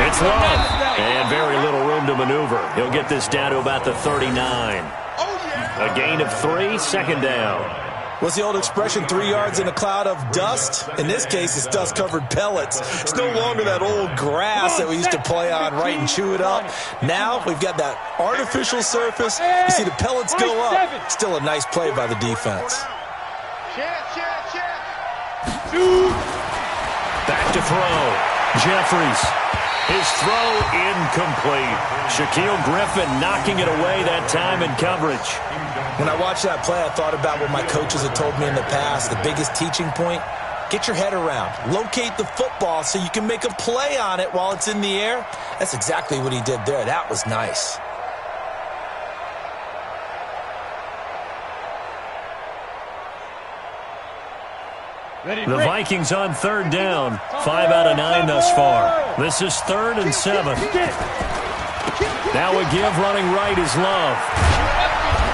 It's Love, and very little room to maneuver. He'll get this down to about the 39. A gain of 3, second down. What's the old expression, 3 yards in a cloud of dust? In this case, it's dust-covered pellets. It's no longer that old grass that we used to play on, right, and chew it up. Now we've got that artificial surface. You see the pellets go up. Still a nice play by the defense. Back to throw. Jeffries. His throw incomplete. Shaquille Griffin knocking it away that time in coverage. When I watched that play, I thought about what my coaches had told me in the past. The biggest teaching point, get your head around. Locate the football so you can make a play on it while it's in the air. That's exactly what he did there. That was nice. The Vikings on third down. 5 out of 9 thus far. This is 3rd and 7. Now a give running right is Love.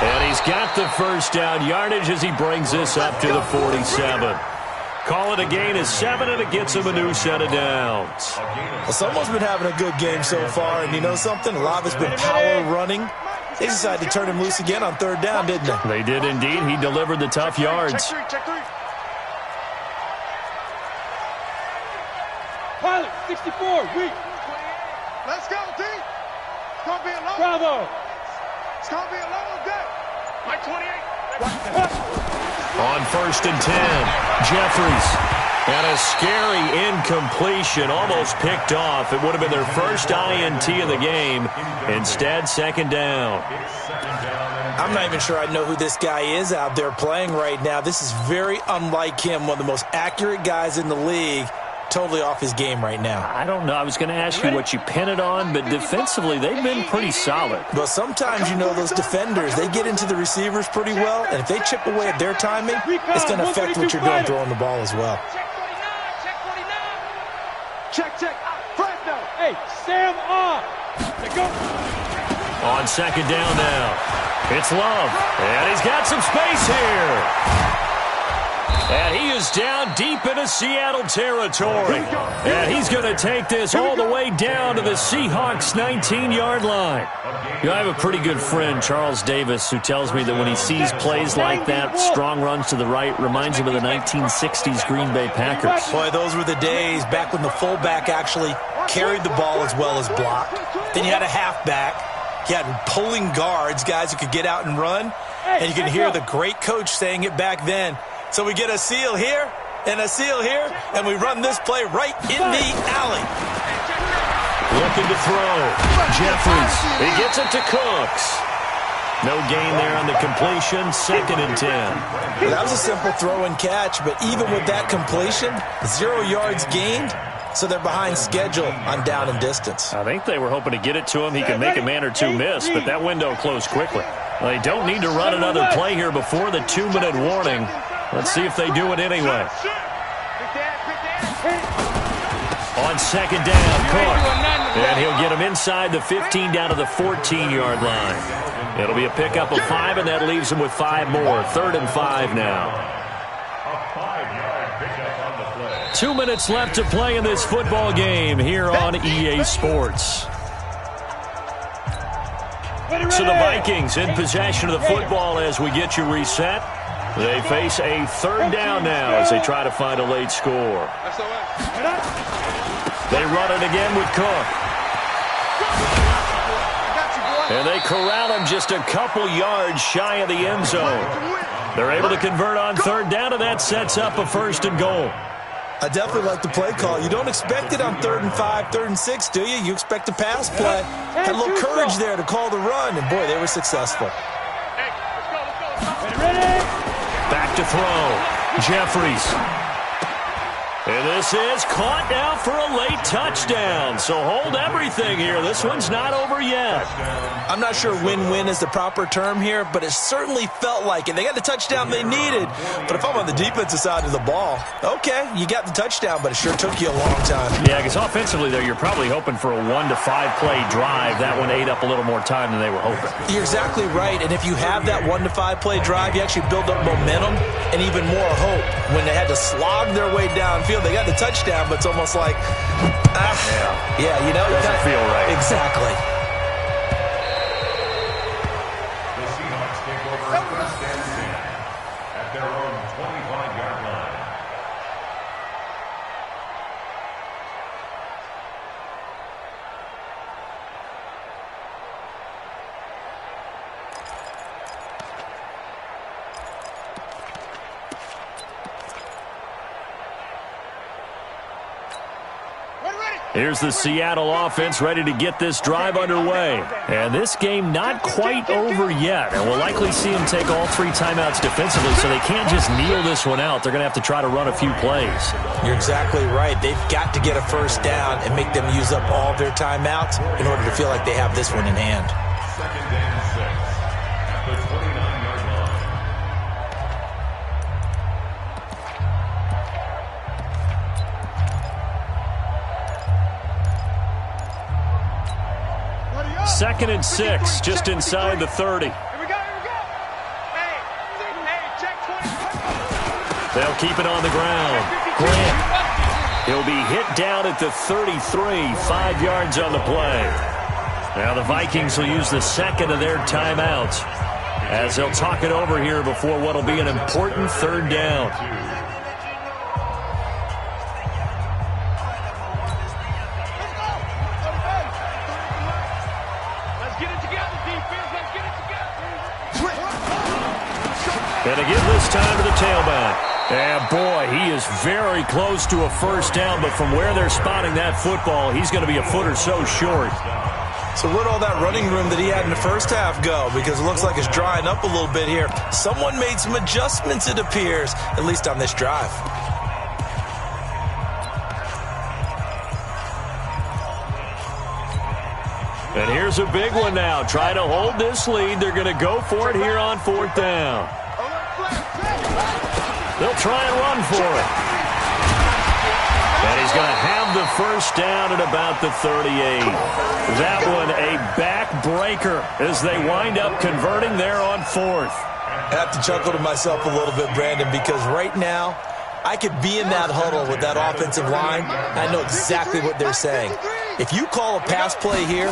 And he's got the first down yardage as he brings this up to the 47. Call it a gain of 7, and it gets him a new set of downs. Well, someone's been having a good game so far, and you know something? A lot of it's been power running. They decided to turn him loose again on third down, didn't they? They did indeed. He delivered the tough yards. Check 3. Pilot, 64, weak. Let's go, T. It's going to be a long Bravo. It's going to be a long day. Mike 28. On 1st and 10, Jeffries. And a scary incompletion, almost picked off. It would have been their first INT of the game. Instead, second down. I'm not even sure I know who this guy is out there playing right now. This is very unlike him, one of the most accurate guys in the league. Totally off his game right now. I don't know. I was going to ask you what you pin it on, but defensively, they've been pretty solid. But sometimes, you know, those defenders, they get into the receivers pretty well, and if they chip away at their timing, it's going to affect what you're doing throwing the ball as well. Check. Fresno. Hey, Sam on. Go. On second down now. It's Love. And he's got some space here. And he is down deep into Seattle territory. And he's going to take this all the way down to the Seahawks' 19-yard line. You know, I have a pretty good friend, Charles Davis, who tells me that when he sees plays like that, strong runs to the right, reminds him of the 1960s Green Bay Packers. Boy, those were the days back when the fullback actually carried the ball as well as blocked. Then you had a halfback. You had pulling guards, guys who could get out and run. And you can hear the great coach saying it back then. So we get a seal here and a seal here, and we run this play right in the alley. Looking to throw. Jeffries. He gets it to Cooks. No gain there on the completion. 2nd and 10. Well, that was a simple throw and catch, but even with that completion, 0 yards gained, so they're behind schedule on down and distance. I think they were hoping to get it to him. He could make a man or two miss, but that window closed quickly. Well, they don't need to run another play here before the 2-minute warning. Let's see if they do it anyway. On 2nd down, Cook. And he'll get him inside the 15 down to the 14-yard line. It'll be a pickup of 5, and that leaves him with 5 more. 3rd and 5 now. A 5-yard pickup on the play. 2 minutes left to play in this football game here on EA Sports. So the Vikings in possession of the football as we get you reset. They face a 3rd down now as they try to find a late score. They run it again with Cook. And they corral him just a couple yards shy of the end zone. They're able to convert on 3rd down, and that sets up a 1st and goal. I definitely like the play call. You don't expect it on 3rd and 5, 3rd and 6, do you? You expect a pass play. Had a little courage there to call the run, and boy, they were successful. Back to throw. Jeffries. And this is caught now for a late touchdown. So hold everything here. This one's not over yet. I'm not sure win-win is the proper term here, but it certainly felt like it. They got the touchdown they needed. But if I'm on the defensive side of the ball, okay, you got the touchdown, but it sure took you a long time. Yeah, because offensively, though, you're probably hoping for a 1 to 5 play drive. That one ate up a little more time than they were hoping. You're exactly right. And if you have that 1 to 5 play drive, you actually build up momentum and even more hope. When they had to slog their way downfield, they got the touchdown, but it's almost like, yeah, you know, doesn't feel right. Exactly. The Seahawks take over 1st and 10 at their own 25-yard line. Here's the Seattle offense ready to get this drive underway. And this game not quite over yet. And we'll likely see them take all 3 timeouts defensively, so they can't just kneel this one out. They're going to have to try to run a few plays. You're exactly right. They've got to get a 1st down and make them use up all their timeouts in order to feel like they have this one in hand. 2nd and 6 at the 29-yard line. Second and 6, just inside the 30. Here we go. Hey, check 20. They'll keep it on the ground. Grant. He'll be hit down at the 33, 5 yards on the play. Now the Vikings will use the 2nd of their timeouts as they'll talk it over here before what will be an important 3rd down. And to give this time to the tailback. And boy, he is very close to a 1st down, but from where they're spotting that football, he's going to be a foot or so short. So where'd all that running room that he had in the 1st half go? Because it looks like it's drying up a little bit here. Someone made some adjustments, it appears, at least on this drive. And here's a big one now. Try to hold this lead. They're going to go for it here on 4th down. They'll try and run for it. And he's going to have the 1st down at about the 38. That one a backbreaker as they wind up converting there on 4th. I have to chuckle to myself a little bit, Brandon, because right now I could be in that huddle with that offensive line. I know exactly what they're saying. If you call a pass play here,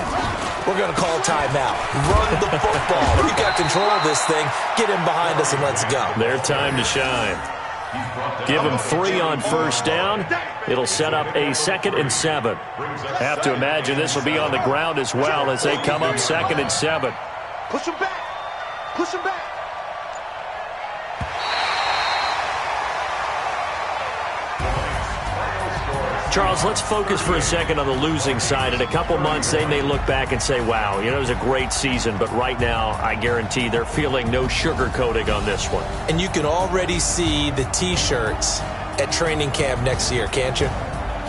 we're going to call timeout. Run the football. We've got control of this thing. Get him behind us and let's go. Their time to shine. Give him 3 on first down. It'll set up a 2nd and 7. Have to imagine this will be on the ground as well as they come up 2nd and 7. Push him back. Push him back. Charles, let's focus for a second on the losing side. In a couple months, they may look back and say, wow, it was a great season. But right now, I guarantee they're feeling no sugarcoating on this one. And you can already see the T-shirts at training camp next year, can't you?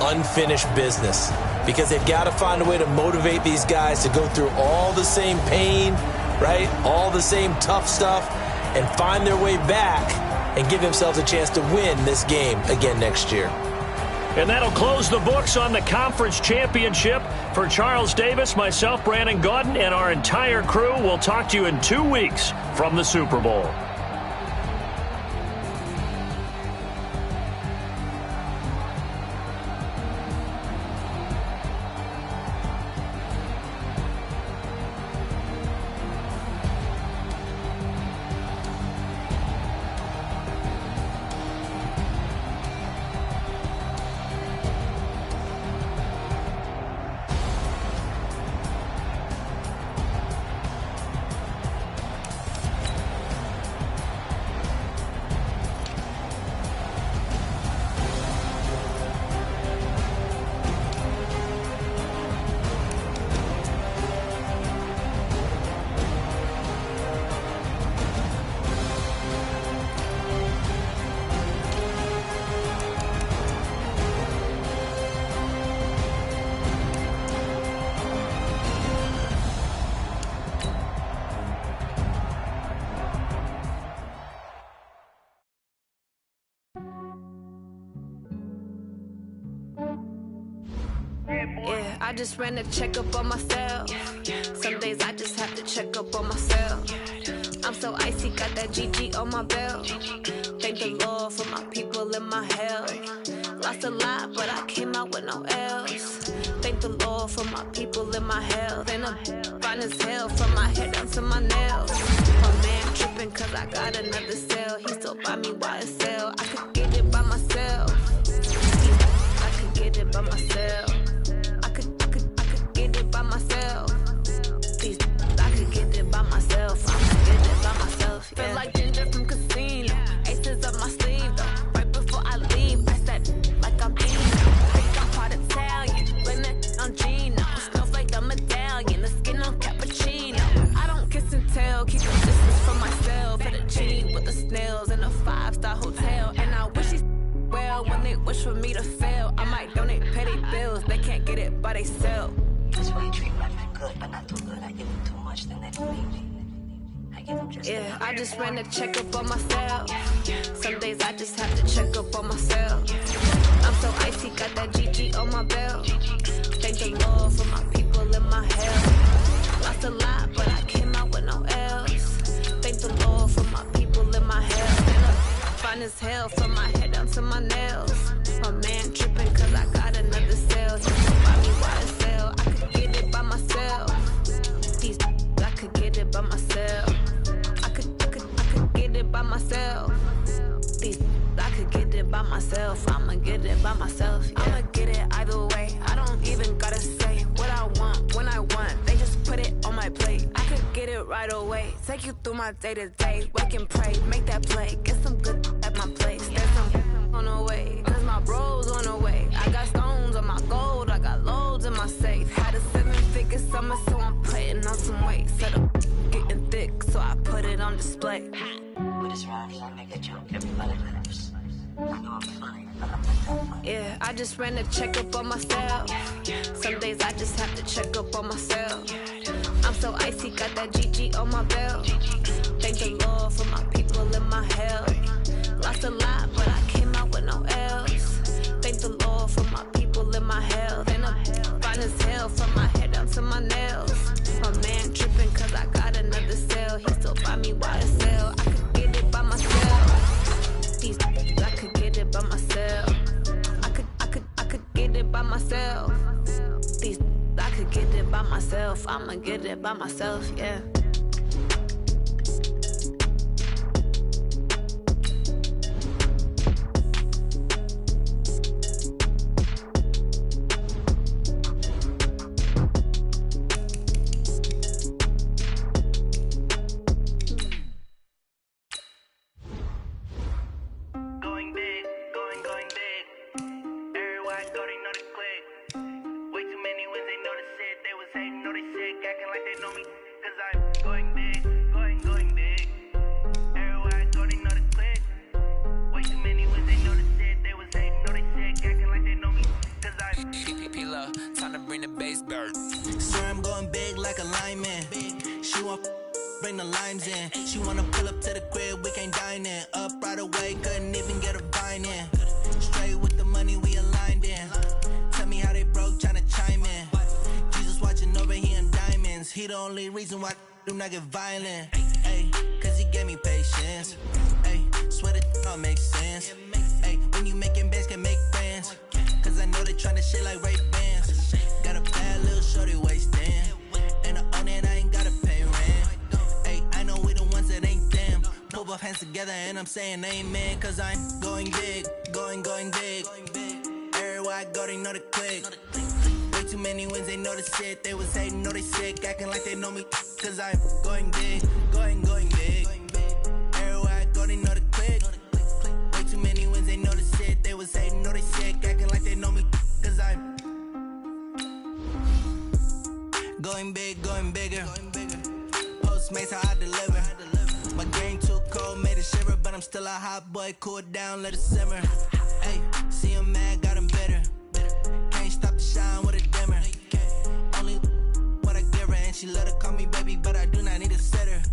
Unfinished business. Because they've got to find a way to motivate these guys to go through all the same pain, right? All the same tough stuff, and find their way back and give themselves a chance to win this game again next year. And that'll close the books on the conference championship. For Charles Davis, myself, Brandon Gaudin, and our entire crew, we'll talk to you in 2 weeks from the Super Bowl. Yeah, I just ran a checkup on myself. Some days I just have to check up on myself. I'm so icy, got that GG on my belt. Thank the Lord for my people and my health. Lost a lot, but I came out with no else. Thank the Lord for my people and my health. And I'm fine as hell from my head down to my nails. My man tripping cause I got another cell. He still buy me YSL. I could get it by myself. I could get it by myself. I could get it by myself. I could get it by myself. I could get it by myself. Yeah. Feel like ginger from casino. Aces up my sleeve though. Right before I leave, I said like I'm Dino. Think I'm part Italian. Blame that on Gino. Snowflake the medallion. The skin on cappuccino. I don't kiss and tell. Keep a distance from myself. At a G with the snails in a 5-star hotel. And I wish he's well when they wish for me to fail. I might donate, pay their bills. They can't get it, but they sell. That's why you treat women good, but not too good. I give them too much, then they don't leave me. I give them just yeah, I just ran a checkup on myself. Some days I just have to check up on myself. I'm so icy, got that GG on my belt. Thank the Lord for my people and my health. Lost a lot, but I came out with no else. Thank the Lord for my people and my health. And I'm fine as hell from my head down to my nails. My man tripping cause I got another cell. He still buy me YSL. I could get it by myself. I could get it by myself. I could get it by myself. I could get it by myself. I'ma get it by myself. Yeah. I'ma get it either way. I don't even gotta say what I want when I want. They just put it on my plate. I could get it right away. Take you through my day to day. Wake and pray, make that play. Get some good at my place. There's some on the way. Cause my bros on the way. I got stones on my gold. I got loads in my safe. Had a 7-figure summer, so I'm putting on some weight. Set up getting thick, so I put it on display. with this ride, he gonna make a joke. Everybody laughs. I know I'm funny, but I'm not that funny. Yeah, I just ran a checkup on myself. Some days I just have to check up on myself. I'm so icy, got that GG on my belt. Thank the Lord for my people and my health. Lost a lot, but I came out with no else. Thank the Lord for my people and my health. And I'm fine as hell from my head down to my nails. My man tripping cause I got another cell. He still buy me YSL. I could myself. These I could get it by myself. I'ma get it by myself, yeah. Bring the limes in. She wanna pull up to the crib, we can't dine in. Up right away, couldn't even get a vine in. Straight with the money we aligned in. Tell me how they broke, tryna chime in. Jesus watching over, he in diamonds. He the only reason why I do not get violent. Ay, cause he gave me patience. Ay, swear that all makes sense. Ay, when you making bands, can make friends. Cause I know they tryna shit like Ray Bans. Got a bad little shorty wasting. And I own it, I ain't gotta pay rent. I know we the ones that ain't them. Put both hands together and I'm saying amen. Cause I'm going big, going big. Everywhere I go, they know the click. Way too many wins, they know the shit. They was hating, know they sick, acting like they know me. Cause I'm going big, going big. Everywhere I go, they know the click. Way too many wins, they know the shit. They was hating, know they sick, acting like they know me. Cause I'm going big, going bigger. Makes how I deliver. My game too cold, made it shiver, but I'm still a hot boy. Cool down, let it simmer. Hey, see him mad, got him bitter. Can't stop the shine with a dimmer. Only what I give her, and she let her call me baby, but I do not need a sitter.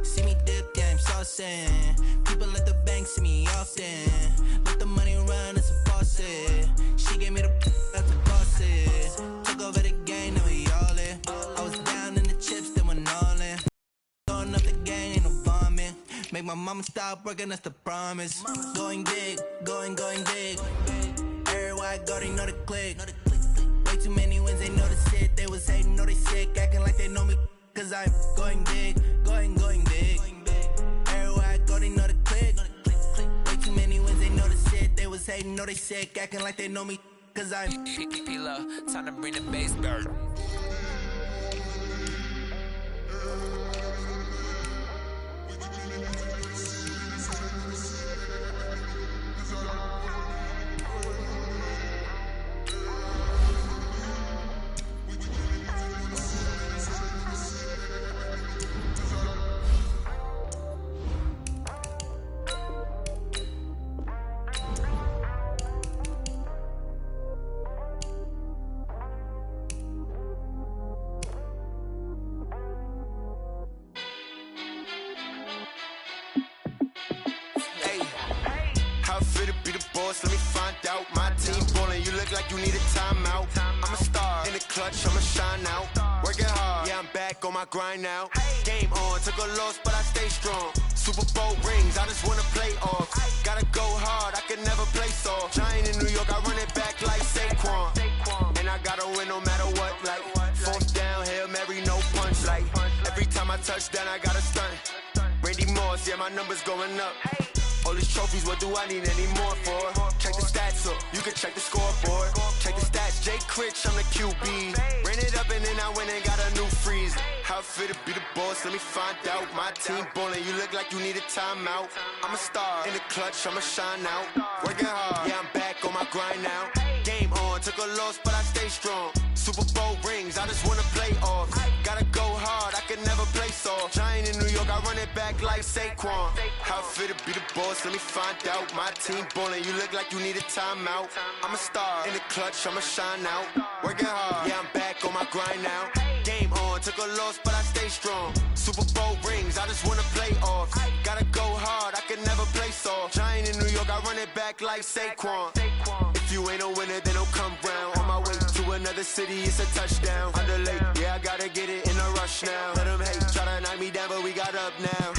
See me dip, yeah, I'm saucing. People at the bank see me often. Let the money run, it's a faucet. She gave me the that's a faucet. Took over the game, now we all in. I was down in the chips, then went all in. Throwing up the gang, ain't no bombing. Make my mama stop working, that's the promise. Going big, going big. Everywhere I go, they know the click. Way too many wins, they know the shit. They was hating, know they sick, acting like they know me. Cause I'm going big, going big. Everywhere I go, they know the click. Way too many wins, they know the shit. They was hating, know they sick, acting like they know me. Cause I'm P-P-P-Love, time to bring the bass bird. Let me find out. My team ballin', you look like you need a timeout. I'm a star in the clutch, I'ma shine out. Working hard, yeah, I'm back on my grind now. Game on, took a loss, but I stay strong. Super Bowl rings, I just wanna play off. Gotta go hard, I can never play soft. Giant in New York, I run it back like Saquon. And I gotta win no matter what, like fourth down, Hail Mary, no punch. Like every time I touch down, I gotta stunt. Randy Moss, yeah, my numbers going up. All these trophies, what do I need any more for? Check the stats up, you can check the scoreboard. Check the stats, Jay Critch, I'm the QB. Ran it up and then I went and got a new freeze. How it fit to be the boss, let me find out. My team ballin', you look like you need a timeout. I'm a star in the clutch, I'ma shine out. Working hard, yeah, I'm back on my grind now. Game on, took a loss, but I stay strong. Super Bowl rings, I just wanna play off. Gotta go hard, I can never play soft. Giant in New York, I run it back like Saquon. How it fit to be the boss, let me find out. My team ballin', you look like you need a timeout. I'm a star in the clutch, I'ma shine out. Working hard, yeah, I'm back on my grind now. Game on, took a loss, but I stay strong. Super Bowl rings, I just wanna play off. Gotta go hard, I can never play soft. Giant in New York, I run it back like Saquon. If you ain't a winner, then don't come round. On my way to another city, it's a touchdown. Underlay, yeah, I gotta get it in a rush now. Let them hate, try to knock me down, but we got up now.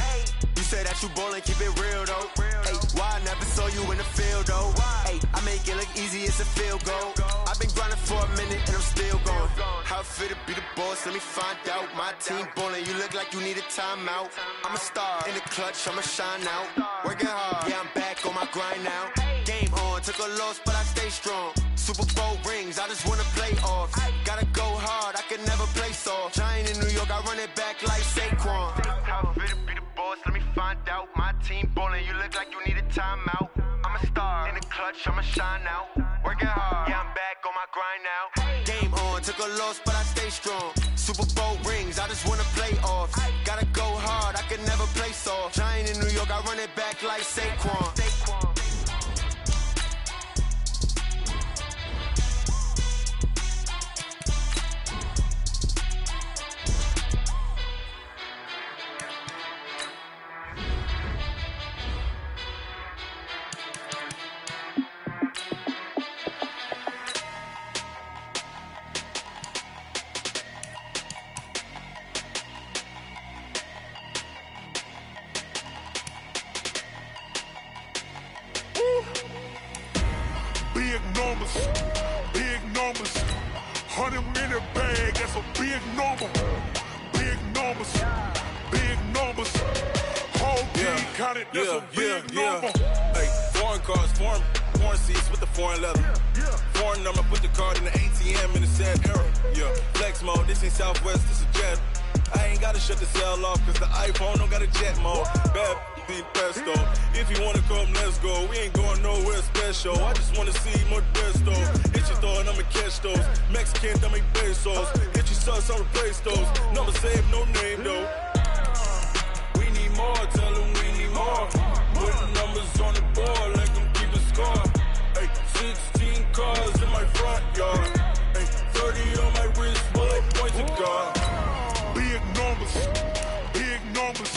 You say that you ballin', keep it real though. Hey, why I never saw you in the field though? Hey, I make it look easy, it's a field goal. I've been for a minute and I'm still going. How it feel to be the boss, let me find out. My team ballin', you look like you need a timeout. I'm a star in the clutch, I'ma shine out. Working hard, yeah, I'm back on my grind now. Game on, took a loss, but I stay strong. Super Bowl rings, I just wanna play off. Gotta go hard, I can never play soft. Giant in New York, I run it back like Saquon. How it feel to be the boss, let me find out. My team ballin', you look like you need a timeout. I'm a star in the clutch, I'ma shine out. Working hard, yeah, I'm back on my grind now. Game on, took a loss, but I stay strong. Super Bowl rings, I just wanna play off. Gotta go hard, I can never play soft. Giant in New York, I run it back like Saquon. Big numbers, 100-minute bag, that's a big number. Big numbers, whole team counted, that's a big number. Hey, foreign cars, foreign seats with the foreign leather. Foreign number, put the card in the ATM in the sad era. Yeah, flex mode, this ain't Southwest, this is Jet. I ain't gotta shut the cell off, cause the iPhone don't got a jet mode. Bad be pesto. If you wanna come, let's go. We ain't going nowhere special. I just wanna see more Modesto. Hit your throw and I'ma catch those. Mexican, I make pesos. Hit your sus, I'll replace those. Number saved, no name though. We need more, tell them we need more. Putting numbers on the board, let them keep the score. Hey, 16 cars in my front yard. Hey, 30 on my wrist, bullet points to God. Big numbers,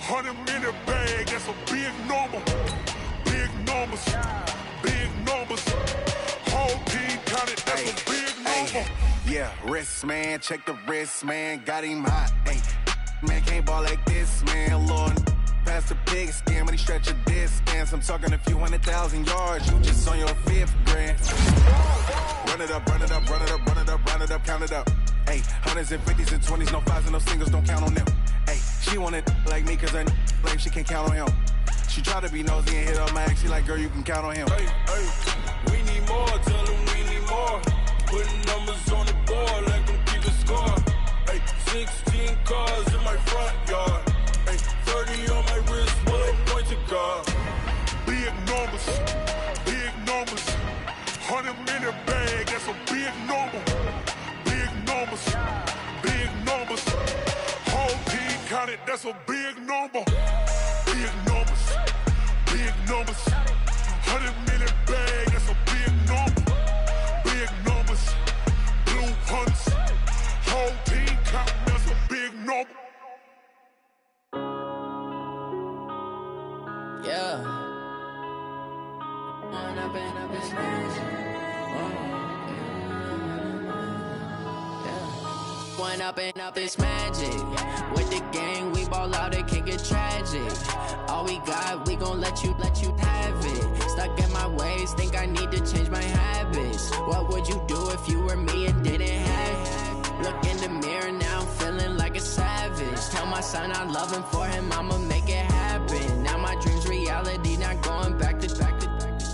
100-minute bag, that's a big number. Big numbers, whole team counted, that's a big number. Yeah, wrist man, check the wrist man, got him hot. Ay, man can't ball like this, man. Lord, past the pig skin, when he stretch a distance. I'm talking a few 100,000 yards, you just on your 5th grand. Run it up, count it up. Ay, 100s and 50s and 20s, no 5s and no singles, don't count on them. Ay, she want it like me, cause her lame, she can't count on him. She try to be nosy and hit up my ex, she like, girl, you can count on him. Hey, we need more, tell them we need more. Putting numbers on the board, let them keep the score. Hey, 16 cars in my front yard. Hey, 30 on my wrist, bullet point to God. Big numbers, 100-minute bag, that's a big number. Big numbers, whole team counted, that's a big number. Big numbers, 100-minute bag, that's a big number. Big numbers, blue hunts, whole team counting, that's a big number. Yeah. One up and up is magic. With the gang, we ball out, it can get tragic. All we got, we gon' let you have it. Stuck in my ways, think I need to change my habits. What would you do if you were me and didn't have it? Look in the mirror, now I'm feeling like a savage. Tell my son I love him, for him I'ma make it happen. Now my dream's reality, not going back to.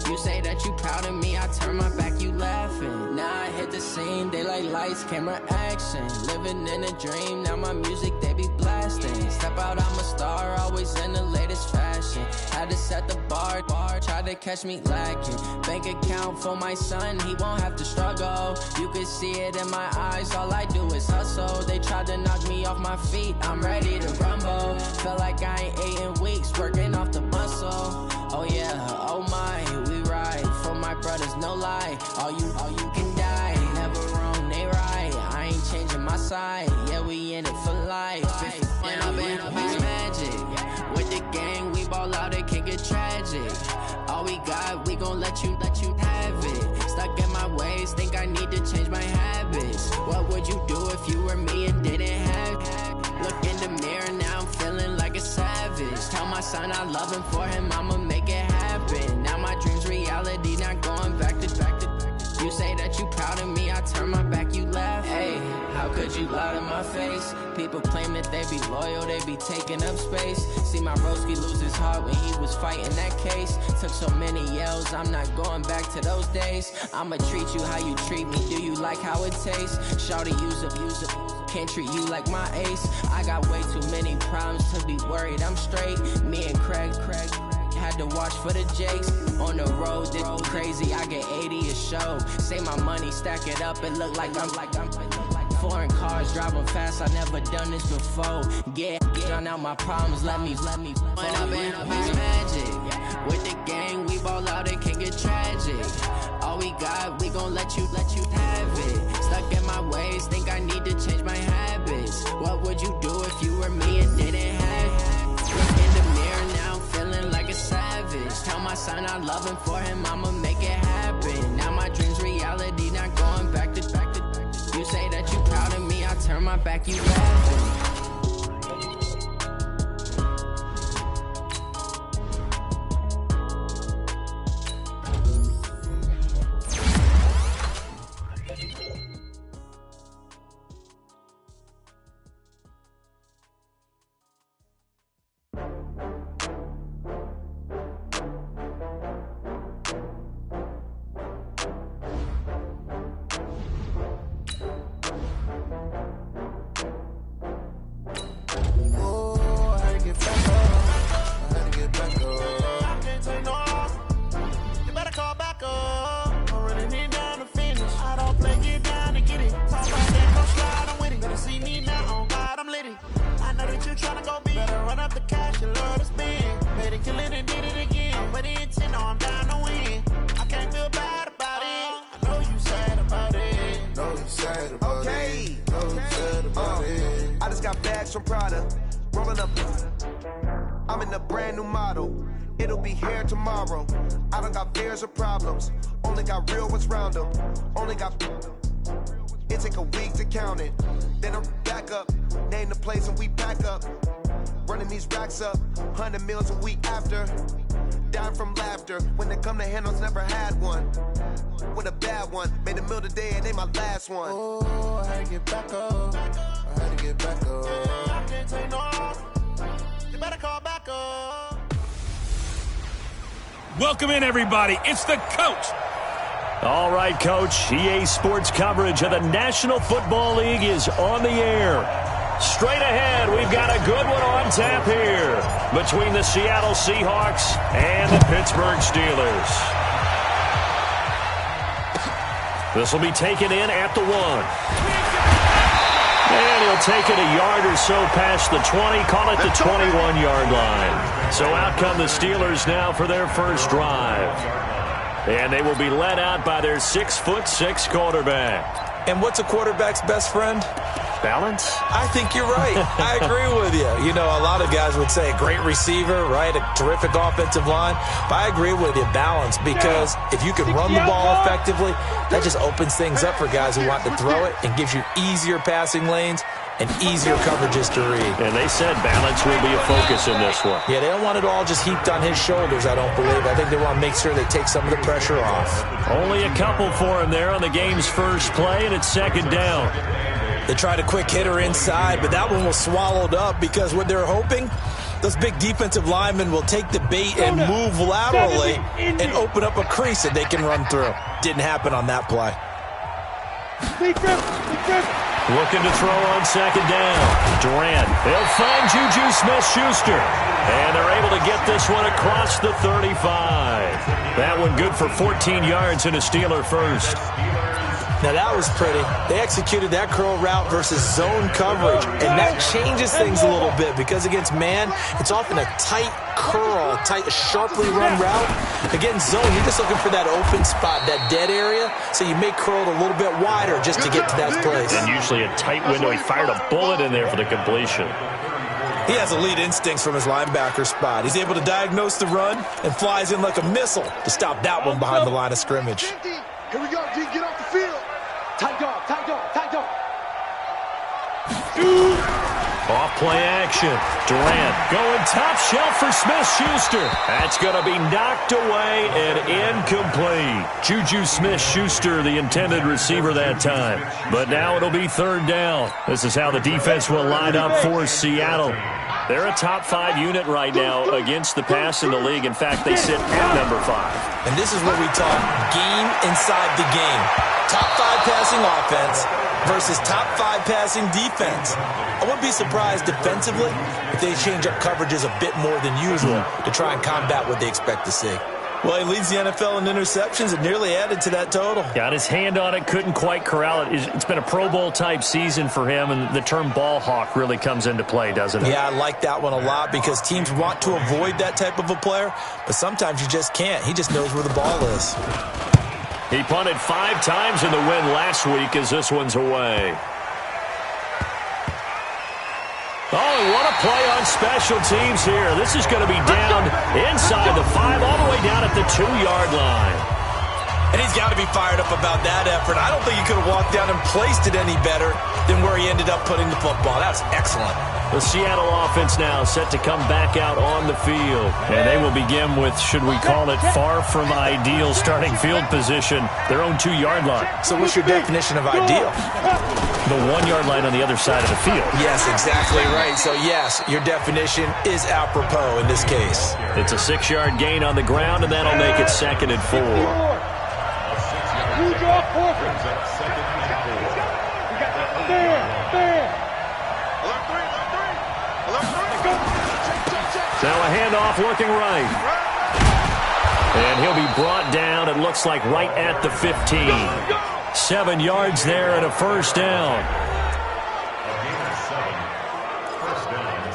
You say that you proud of me, I turn my back, you laughing. Now I hit the scene, daylight lights, camera action. Living in a dream, now my music, they be blasting. Step out, I'm a star, always in the latest fashion. Had to set the bar, try to catch me lacking. Bank account for my son, he won't have to struggle. You can see it in my eyes, all I do is hustle. They tried to knock me off my feet, I'm ready to rumble. Felt like I ain't ate in weeks, working off the muscle. Oh yeah, oh my, we ride for my brothers, no lie. All you can die, never wrong, they right. I ain't changing my side, yeah, we in it for life. When I've been up, it's magic. With the gang, we ball out, it can get tragic. All we got, we gon' let you have it. Stuck in my ways, think I need to change my habits. What would you do if you were me and didn't have it? Look in the mirror, now I'm feeling like a savage. Tell my son I love him, for him I'ma make it happen. Now my dream's reality, not going back to. You say that you proud of me, out of my face. People claim that they be loyal, they be taking up space. See my broski lose his heart when he was fighting that case. Took so many yells, I'm not going back to those days. I'ma treat you how you treat me, do you like how it tastes? Shawty, use up, can't treat you like my ace. I got way too many problems to be worried, I'm straight. Me and Craig had to watch for the Jakes. On the road, this crazy, I get 80 a show. Say my money, stack it up, it look like I'm foreign cars, driving fast, I never done this before. Drown out my problems, let me When I've been magic. With the gang, we ball out, it can get tragic. All we got, we gon' let you have it. Stuck in my ways, think I need to change my habits. What would you do if you were me and didn't have it? Look in the mirror now, I'm feeling like a savage. Tell my son I love him, for him I'ma make it happen. Now my dream's reality, not going back to. You say that you proud of me, I turn my back, you laughing. From Prada, rolling up. I'm in a brand new model. It'll be here tomorrow. I don't got fears or problems. Only got real ones round them. Only got. It take a week to count it. Then I'm back up. Name the place and we pack up. Running these racks up. 100 meals a week after. Dying from laughter. When it come to handles, never had one. With a bad one. Made a meal today and they my last one. Oh, I had to get back up. I had to get back up. I can't take no off. You better call back up. Welcome in, everybody. It's the coach. All right, Coach. EA Sports coverage of the National Football League is on the air. Straight ahead, we've got a good one on tap here between the Seattle Seahawks and the Pittsburgh Steelers. This will be taken in at the 1. And he'll take it a yard or so past the 20, call it the 21-yard line. So out come the Steelers now for their first drive. And they will be led out by their 6'6" quarterback. And what's a quarterback's best friend? Balance? I think you're right. I agree with you. You know, a lot of guys would say great receiver, right? A terrific offensive line. But I agree with you, balance, because if you can run the ball effectively, that just opens things up for guys who want to throw it and gives you easier passing lanes and easier coverages to read. And they said balance will be a focus in this one. Yeah, they don't want it all just heaped on his shoulders, I don't believe. I think they want to make sure they take some of the pressure off. Only a couple for him there on the game's first play, and it's second down. They tried a quick hitter inside, but that one was swallowed up because what they're hoping, those big defensive linemen will take the bait and move laterally and open up a crease that they can run through. Didn't happen on that play. Looking to throw on second down. Durant. They'll find Juju Smith-Schuster. And they're able to get this one across the 35. That one good for 14 yards and a Steeler first. Now that was pretty. They executed that curl route versus zone coverage, and that changes things a little bit because against man, it's often a tight curl, tight, sharply run route. Against zone, you're just looking for that open spot, that dead area, so you may curl it a little bit wider just to get to that place. And usually a tight window. He fired a bullet in there for the completion. He has elite instincts from his linebacker spot. He's able to diagnose the run and flies in like a missile to stop that one behind the line of scrimmage. Here we go, G, get off the field. Tight dog, tight dog, tight dog. Off play action. Durant going top shelf for Smith-Schuster. That's going to be knocked away and incomplete. Juju Smith-Schuster, the intended receiver that time. But now it'll be third down. This is how the defense will line up for Seattle. They're a top 5 unit right now against the pass in the league. In fact, they sit at number 5. And this is what we talk game inside the game. Top 5 passing offense versus top 5 passing defense. I wouldn't be surprised defensively if they change up coverages a bit more than usual to try and combat what they expect to see. Well, he leads the NFL in interceptions and nearly added to that total. Got his hand on it, couldn't quite corral it. It's been a Pro Bowl-type season for him, and the term ball hawk really comes into play, doesn't it? Yeah, I like that one a lot because teams want to avoid that type of a player, but sometimes you just can't. He just knows where the ball is. He punted 5 times in the win last week as this one's away. Oh, and what a play on special teams here. This is going to be down inside the 5, all the way down at the 2-yard line. And he's got to be fired up about that effort. I don't think he could have walked down and placed it any better than where he ended up putting the football. That's excellent. The Seattle offense now set to come back out on the field. And they will begin with, should we call it, far from ideal starting field position, their own 2-yard line. So what's your definition of ideal? The 1-yard line on the other side of the field. Yes, exactly right. So, yes, your definition is apropos in this case. It's a 6-yard gain on the ground, and that'll make it 2nd and 4. Now a handoff looking right. And he'll be brought down, it looks like, right at the 15. 7 yards there and a first down. A gain of 7. First down,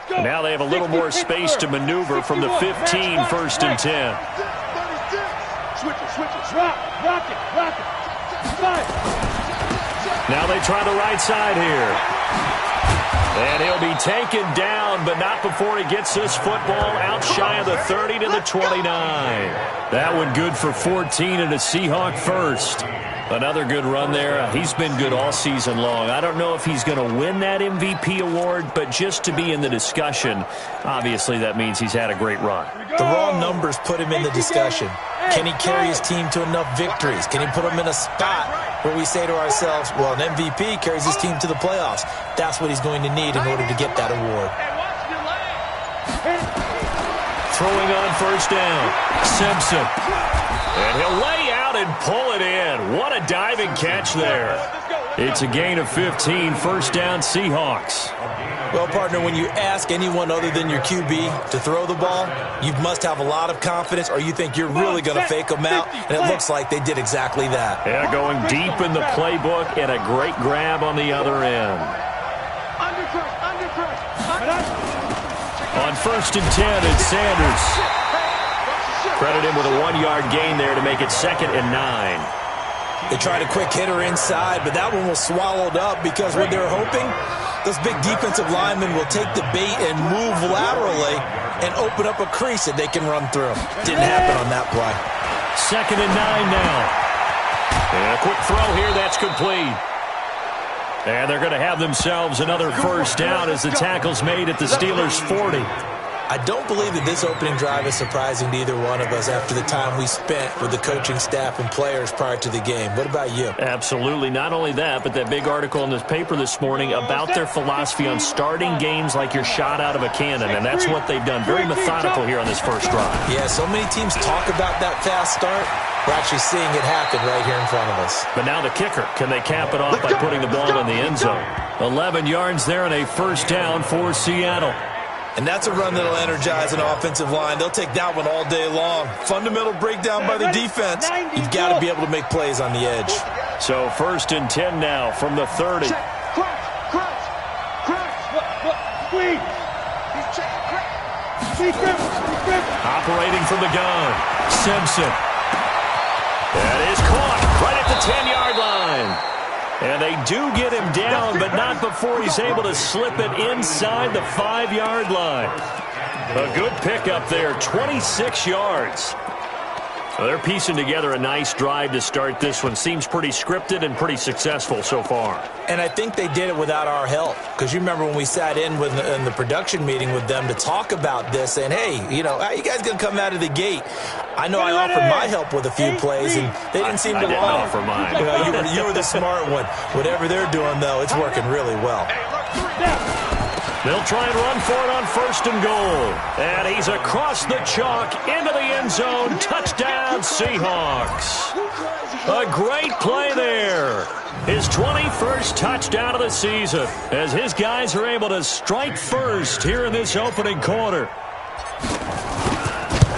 Seattle. Now they have a little more space to maneuver from the 15, 1st and 10. Switch it, rock it. Now they try the right side here. And he'll be taken down, but not before he gets this football out shy of the 30 to the 29. That one good for 14 and a Seahawk first. Another good run there. He's been good all season long. I don't know if he's going to win that MVP award, but just to be in the discussion, obviously that means he's had a great run. The raw numbers put him in the discussion. Can he carry his team to enough victories? Can he put them in a spot where we say to ourselves, well, an MVP carries his team to the playoffs. That's what he's going to need in order to get that award. Throwing on first down, Simpson. And he'll lay out and pull it in. What a diving catch there. It's a gain of 15, first down Seahawks. Well, partner, when you ask anyone other than your QB to throw the ball, you must have a lot of confidence or you think you're really going to fake them out, and it looks like they did exactly that. Yeah, going deep in the playbook and a great grab on the other end. On 1st and 10, it's Sanders. Credit him with a 1-yard gain there to make it 2nd and 9. They tried a quick hitter inside, but that one was swallowed up because what they're hoping, those big defensive linemen will take the bait and move laterally and open up a crease that they can run through. Didn't happen on that play. 2nd and 9 now. And a quick throw here, that's complete. And they're going to have themselves another first down as the tackle's made at the Steelers' 40. I don't believe that this opening drive is surprising to either one of us after the time we spent with the coaching staff and players prior to the game. What about you? Absolutely. Not only that, but that big article in the paper this morning about their philosophy on starting games like you're shot out of a cannon, and that's what they've done. Very methodical here on this first drive. Yeah, so many teams talk about that fast start. We're actually seeing it happen right here in front of us. But now the kicker. Can they cap it off by putting the ball in the end zone? 11 yards there and a first down for Seattle. And that's a run that'll energize an offensive line. They'll take that one all day long. Fundamental breakdown by the defense. You've got to be able to make plays on the edge. So 1st and 10 now from the 30. Operating from the gun. Simpson. That is caught right at the 10-yard line. And they do get him down, but not before he's able to slip it inside the 5-yard line. A good pickup there, 26 yards. Well, they're piecing together a nice drive to start this one. Seems pretty scripted and pretty successful so far. And I think they did it without our help. Because you remember when we sat in the production meeting with them to talk about this, and hey, how you guys going to come out of the gate? I know I offered my help with a few plays, and they didn't seem to didn't offer mine. You were the smart one. Whatever they're doing, though, it's working really well. They'll try and run for it on 1st and goal. And he's across the chalk into the end zone. Touchdown, Seahawks. A great play there. His 21st touchdown of the season as his guys are able to strike first here in this opening quarter.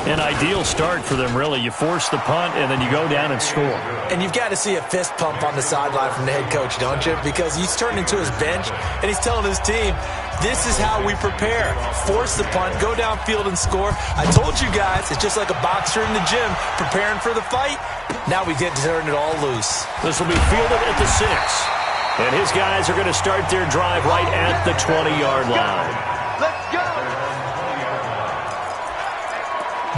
An ideal start for them, really. You force the punt, and then you go down and score. And you've got to see a fist pump on the sideline from the head coach, don't you? Because he's turned into his bench, and he's telling his team, this is how we prepare. Force the punt, go downfield and score. I told you guys, it's just like a boxer in the gym preparing for the fight. Now we get to turn it all loose. This will be fielded at the 6. And his guys are going to start their drive right at the 20-yard line. Let's go!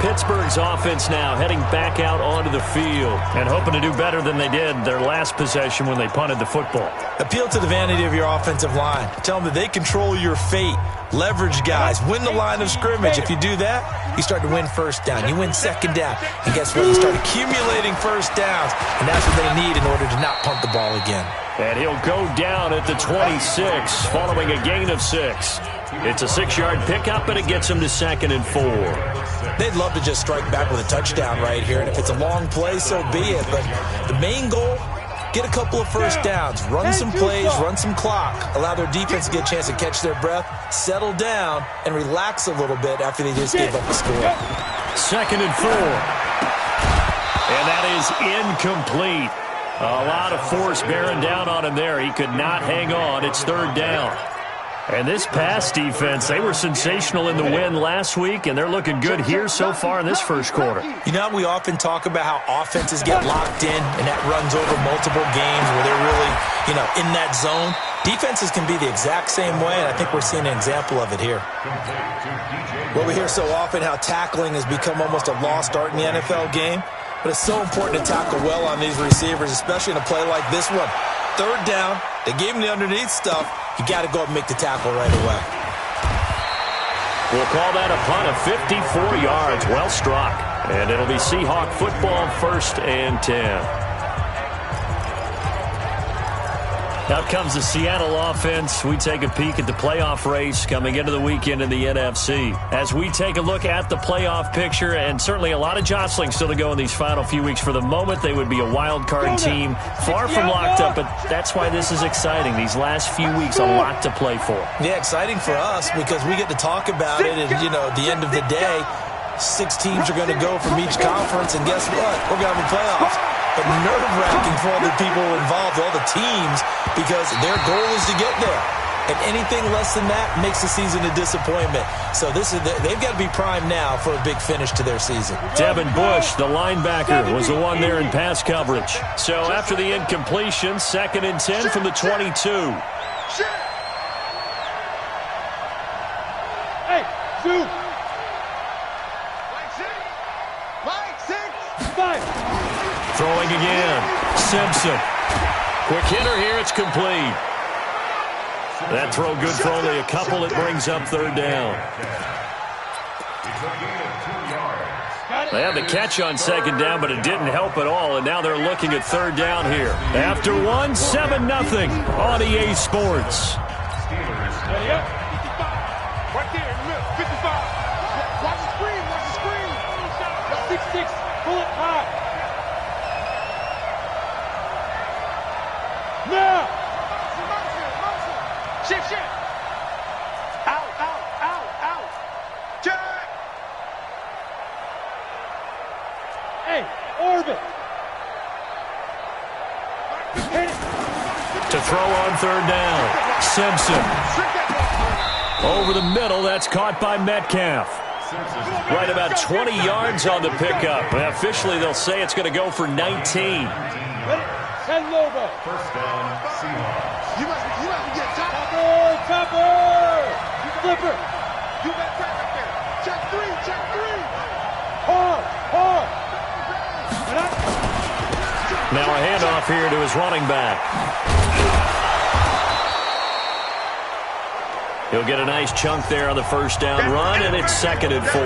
Pittsburgh's offense now heading back out onto the field and hoping to do better than they did their last possession when they punted the football. Appeal to the vanity of your offensive line. Tell them that they control your fate. Leverage guys. Win the line of scrimmage. If you do that, you start to win first down. You win second down. And guess what? You start accumulating first downs. And that's what they need in order to not punt the ball again. And he'll go down at the 26 following a gain of 6. It's a 6-yard pickup, and it gets him to 2nd and 4. They'd love to just strike back with a touchdown right here, and if it's a long play, so be it. But the main goal, get a couple of first downs, run some plays, run some clock, allow their defense to get a chance to catch their breath, settle down, and relax a little bit after they just gave up the score. 2nd and 4. And that is incomplete. A lot of force bearing down on him there. He could not hang on. It's 3rd down. And this pass defense, they were sensational in the win last week, and they're looking good here so far in this first quarter. You know, we often talk about how offenses get locked in, and that runs over multiple games where they're really, in that zone. Defenses can be the exact same way, and I think we're seeing an example of it here. Well, we hear so often how tackling has become almost a lost art in the NFL game, but it's so important to tackle well on these receivers, especially in a play like this one. 3rd down, they gave him the underneath stuff. You got to go up and make the tackle right away. We'll call that a punt of 54 yards. Well struck. And it'll be Seahawk football, 1st and 10. Out comes the Seattle offense. We take a peek at the playoff race coming into the weekend in the NFC. As we take a look at the playoff picture, and certainly a lot of jostling still to go in these final few weeks. For the moment, they would be a wild card team, far from locked up, but that's why this is exciting. These last few weeks, a lot to play for. Yeah, exciting for us because we get to talk about it, and, at the end of the day, 6 teams are going to go from each conference, and guess what? We're going to have the playoffs. But nerve-wracking for all the people involved, all the teams, because their goal is to get there. And anything less than that makes the season a disappointment. So they've got to be primed now for a big finish to their season. Devin Bush, the linebacker, was the one there in pass coverage. So after the incompletion, 2nd and 10 from the 22. Hey, Zoo. Mike, 6. 5. Throwing again. Simpson. Quick hitter here. It's complete. That throw good for only a couple. It brings up 3rd down. They had the catch on 2nd down, but it didn't help at all, and now they're looking at 3rd down here. After 1, 7-0 on EA Sports. Right there in the middle, 55. Watch the screen, watch the screen. 6-6, pull it high. Now! Shift. Out. Jack! Hey, orbit. To throw on 3rd down. Simpson. Over the middle, that's caught by Metcalf. Right about 20 yards on the pickup. And officially, they'll say it's going to go for 19. Head logo. 1st down, Seahawks. You must get topper. Flipper. You got back up there. Check 3. Hard. Now a handoff here to his running back. He'll get a nice chunk there on the first down run, and it's 2nd and 4.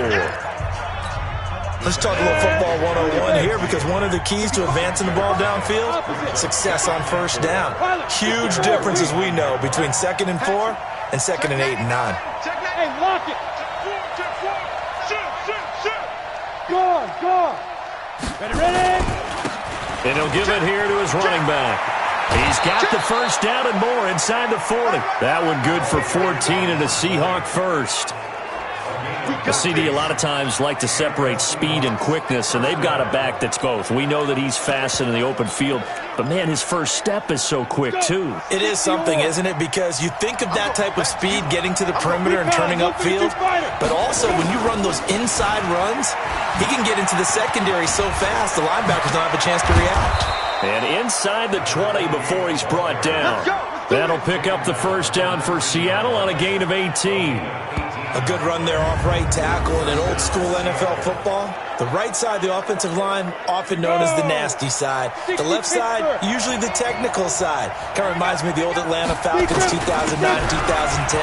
Let's talk a little football 101 here, because one of the keys to advancing the ball downfield, success on first down. Huge difference, as we know, between 2nd and 4 and 2nd and 8 and 9. Hey, lock it. Go. Ready. And he'll give it here to his running back. He's got the first down and more inside the 40. That one good for 14 and a Seahawk first. The CD a lot of times like to separate speed and quickness, and they've got a back that's both. We know that he's fast in the open field, but, man, his first step is so quick, too. It is something, isn't it? Because you think of that type of speed getting to the perimeter and turning upfield, but also when you run those inside runs, he can get into the secondary so fast the linebackers don't have a chance to react. And inside the 20 before he's brought down. That'll pick up the first down for Seattle on a gain of 18. A good run there off right tackle in an old-school NFL football. The right side of the offensive line, often known as the nasty side. The left side, usually the technical side. Kind of reminds me of the old Atlanta Falcons 2009, 2010.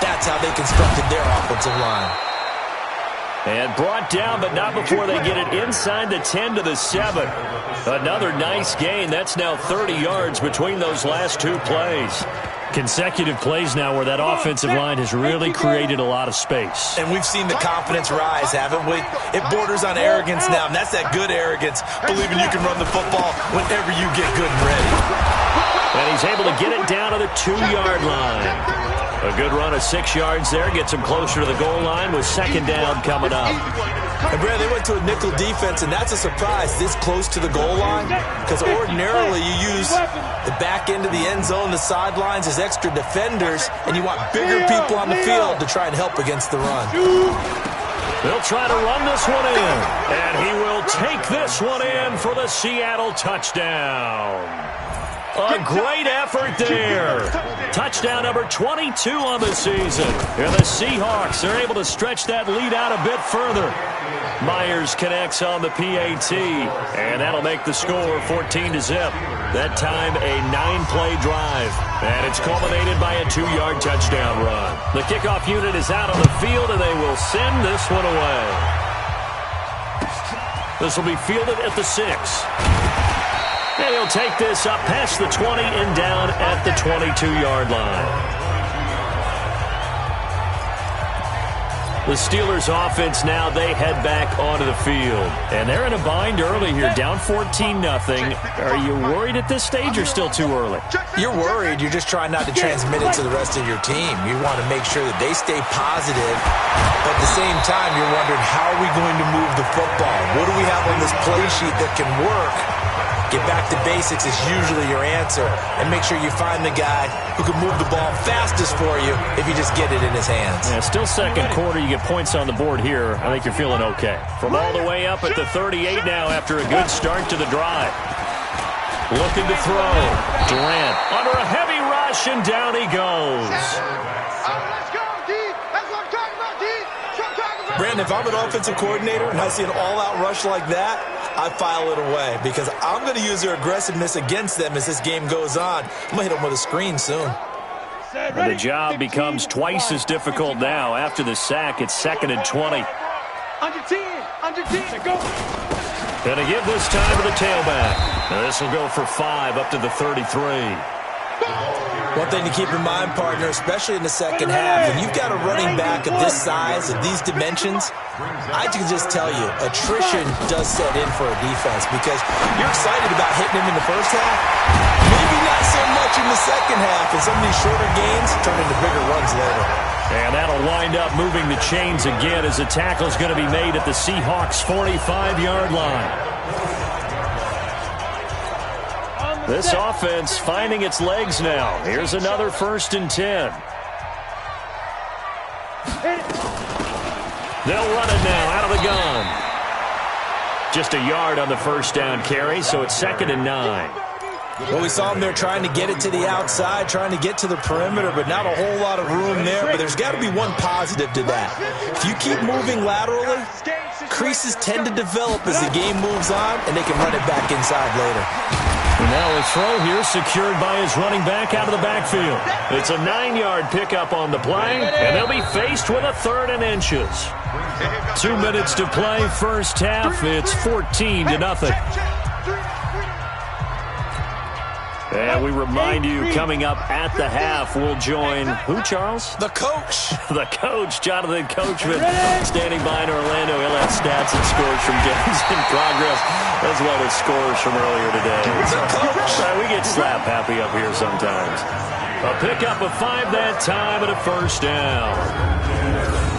That's how they constructed their offensive line. And brought down, but not before they get it inside the 10 to the 7. Another nice gain. That's now 30 yards between those last two plays. Consecutive plays now where that offensive line has really created a lot of space. And we've seen the confidence rise, haven't we? It borders on arrogance now, and that's that good arrogance, believing you can run the football whenever you get good and ready. And he's able to get it down to the 2-yard line. A good run of 6 yards there gets him closer to the goal line with 2nd down coming up. And, Brad, they went to a nickel defense, and that's a surprise this close to the goal line, because ordinarily you use the back end of the end zone, the sidelines as extra defenders, and you want bigger people on the field to try and help against the run. They'll try to run this one in, and he will take this one in for the Seattle touchdown. A great effort there. Touchdown number 22 on the season. And the Seahawks are able to stretch that lead out a bit further. Myers connects on the PAT, and that'll make the score 14-0. That time a 9-play drive, and it's culminated by a 2-yard touchdown run. The kickoff unit is out on the field, and they will send this one away. This will be fielded at the 6. And he'll take this up past the 20 and down at the 22-yard line. The Steelers offense now, they head back onto the field. And they're in a bind early here, down 14-0. Are you worried at this stage or still too early? You're worried. You're just trying not to transmit it to the rest of your team. You want to make sure that they stay positive. But at the same time, you're wondering, how are we going to move the football? What do we have on this play sheet that can work? Get back to basics is usually your answer. And make sure you find the guy who can move the ball fastest for you if you just get it in his hands. Yeah, still second quarter. You get points on the board here. I think you're feeling okay. From all the way up at the 38 now after a good start to the drive. Looking to throw. Durant under a heavy rush, and down he goes. Brandon, if I'm an offensive coordinator and I see an all-out rush like that, I file it away because I'm going to use their aggressiveness against them as this game goes on. I'm going to hit them with a screen soon. And the job becomes twice as difficult now. After the sack, it's 2nd and 20. Under 10, go. And to give this time to the tailback. Now this will go for 5 up to the 33. One thing to keep in mind, partner, especially in the second half, when you've got a running back of this size, of these dimensions, I can just tell you, attrition does set in for a defense because you're excited about hitting him in the first half. Maybe not so much in the second half, and some of these shorter gains turn into bigger runs later. And that'll wind up moving the chains again as the tackle's going to be made at the Seahawks' 45-yard line. This offense finding its legs now. Here's another 1st and 10. They'll run it now out of the gun. Just a yard on the first down carry, so it's 2nd and 9. Well, we saw them there trying to get it to the outside, trying to get to the perimeter, but not a whole lot of room there. But there's got to be one positive to that. If you keep moving laterally, creases tend to develop as the game moves on, and they can run it back inside later. And now a throw here secured by his running back out of the backfield. It's a 9-yard pickup on the play, and they'll be faced with a 3rd and inches. 2 minutes to play, first half. It's 14-0. And we remind you, coming up at the half, we'll join who, Charles? The coach. The coach, Jonathan Coachman, standing by in Orlando. He'll have stats and scores from games in progress, as well as scores from earlier today. We get slap happy up here sometimes. A pickup of 5 that time and a first down.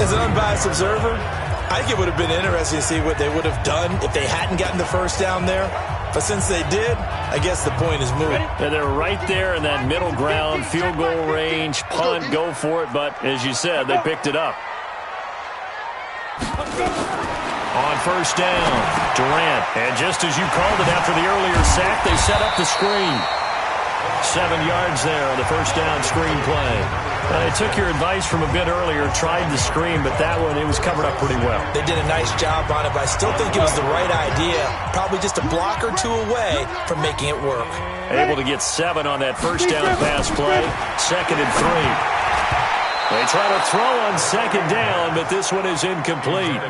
As an unbiased observer, I think it would have been interesting to see what they would have done if they hadn't gotten the first down there. But since they did, I guess the point is moot. And they're right there in that middle ground, field goal range, punt, go for it. But as you said, they picked it up. On first down, Durant. And just as you called it after the earlier sack, they set up the screen. 7 yards there on the first down screen play. They took your advice from a bit earlier, tried the screen, but that one, it was covered up pretty well. They did a nice job on it, but I still think it was the right idea. Probably just a block or two away from making it work. Able to get 7 on that first down pass play. 2nd and 3. They try to throw on 2nd down, but this one is incomplete.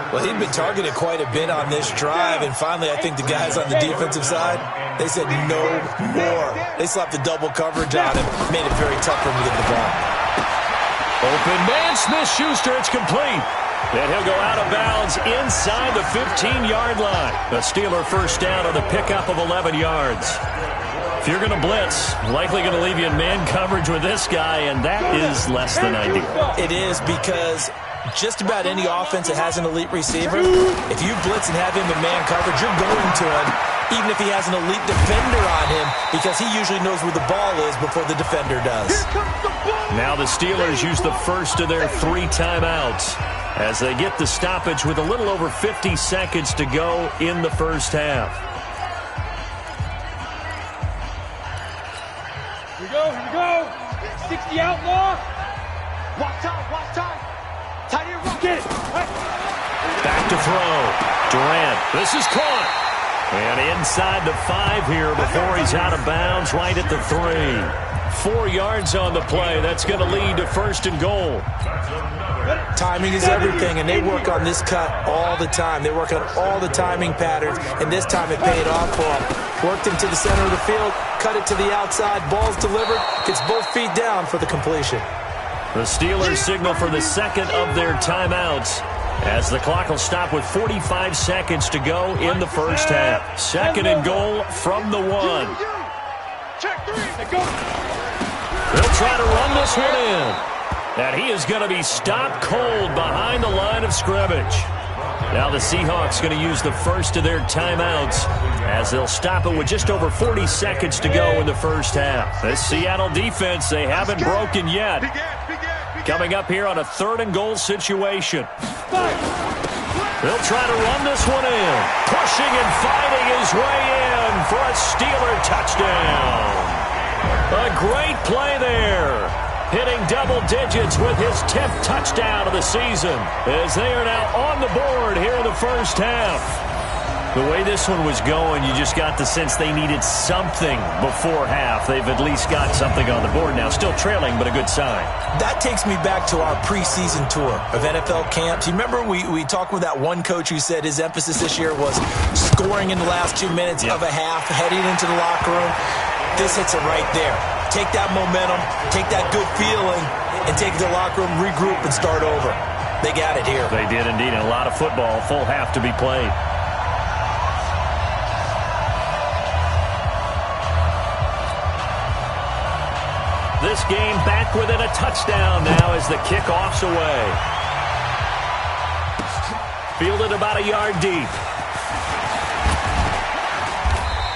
Well, he'd been targeted quite a bit on this drive, and finally I think the guys on the defensive side, they said no more. They slapped the double coverage on him, made it very tough for him to get the ball. Open man, Smith-Schuster, it's complete. And he'll go out of bounds inside the 15-yard line. A Steeler first down on the pickup of 11 yards. If you're going to blitz, likely going to leave you in man coverage with this guy, and that is less than ideal. It is, because just about any offense that has an elite receiver, if you blitz and have him in man coverage, you're going to him, even if he has an elite defender on him, because he usually knows where the ball is before the defender does. Now the Steelers use the first of their 3 timeouts as they get the stoppage with a little over 50 seconds to go in the first half. Here we go. 60 outlaw. Watch time. Tight end, rocket. Back to throw. Durant. This is caught. And inside the 5 here before he's out of bounds, right at the 3. 4 yards on the play. That's going to lead to 1st and goal. Timing is everything, and they work on this cut all the time. They work on all the timing patterns, and this time it paid off for them. Worked him to the center of the field, cut it to the outside, ball's delivered, gets both feet down for the completion. The Steelers signal for the 2nd of their timeouts as the clock will stop with 45 seconds to go in the first half. 2nd and goal from the 1. Check 3. Go. They'll try to run this one in. And he is going to be stopped cold behind the line of scrimmage. Now the Seahawks going to use the first of their timeouts as they'll stop it with just over 40 seconds to go in the first half. This Seattle defense, they haven't broken yet. Coming up here on a 3rd and goal situation. They'll try to run this one in. Pushing and fighting his way in for a Steeler touchdown. A great play there. Hitting double digits with his 10th touchdown of the season as they are now on the board here in the first half. The way this one was going, you just got the sense they needed something before half. They've at least got something on the board now. Still trailing, but a good sign. That takes me back to our preseason tour of NFL camps. You remember we talked with that one coach who said his emphasis this year was scoring in the last 2 minutes of a half, heading into the locker room. This hits it right there. Take that momentum, take that good feeling, and take it to the locker room, regroup, and start over. They got it here. They did indeed, and a lot of football, full half to be played. This game back within a touchdown now as the kickoff's away. Fielded about a yard deep.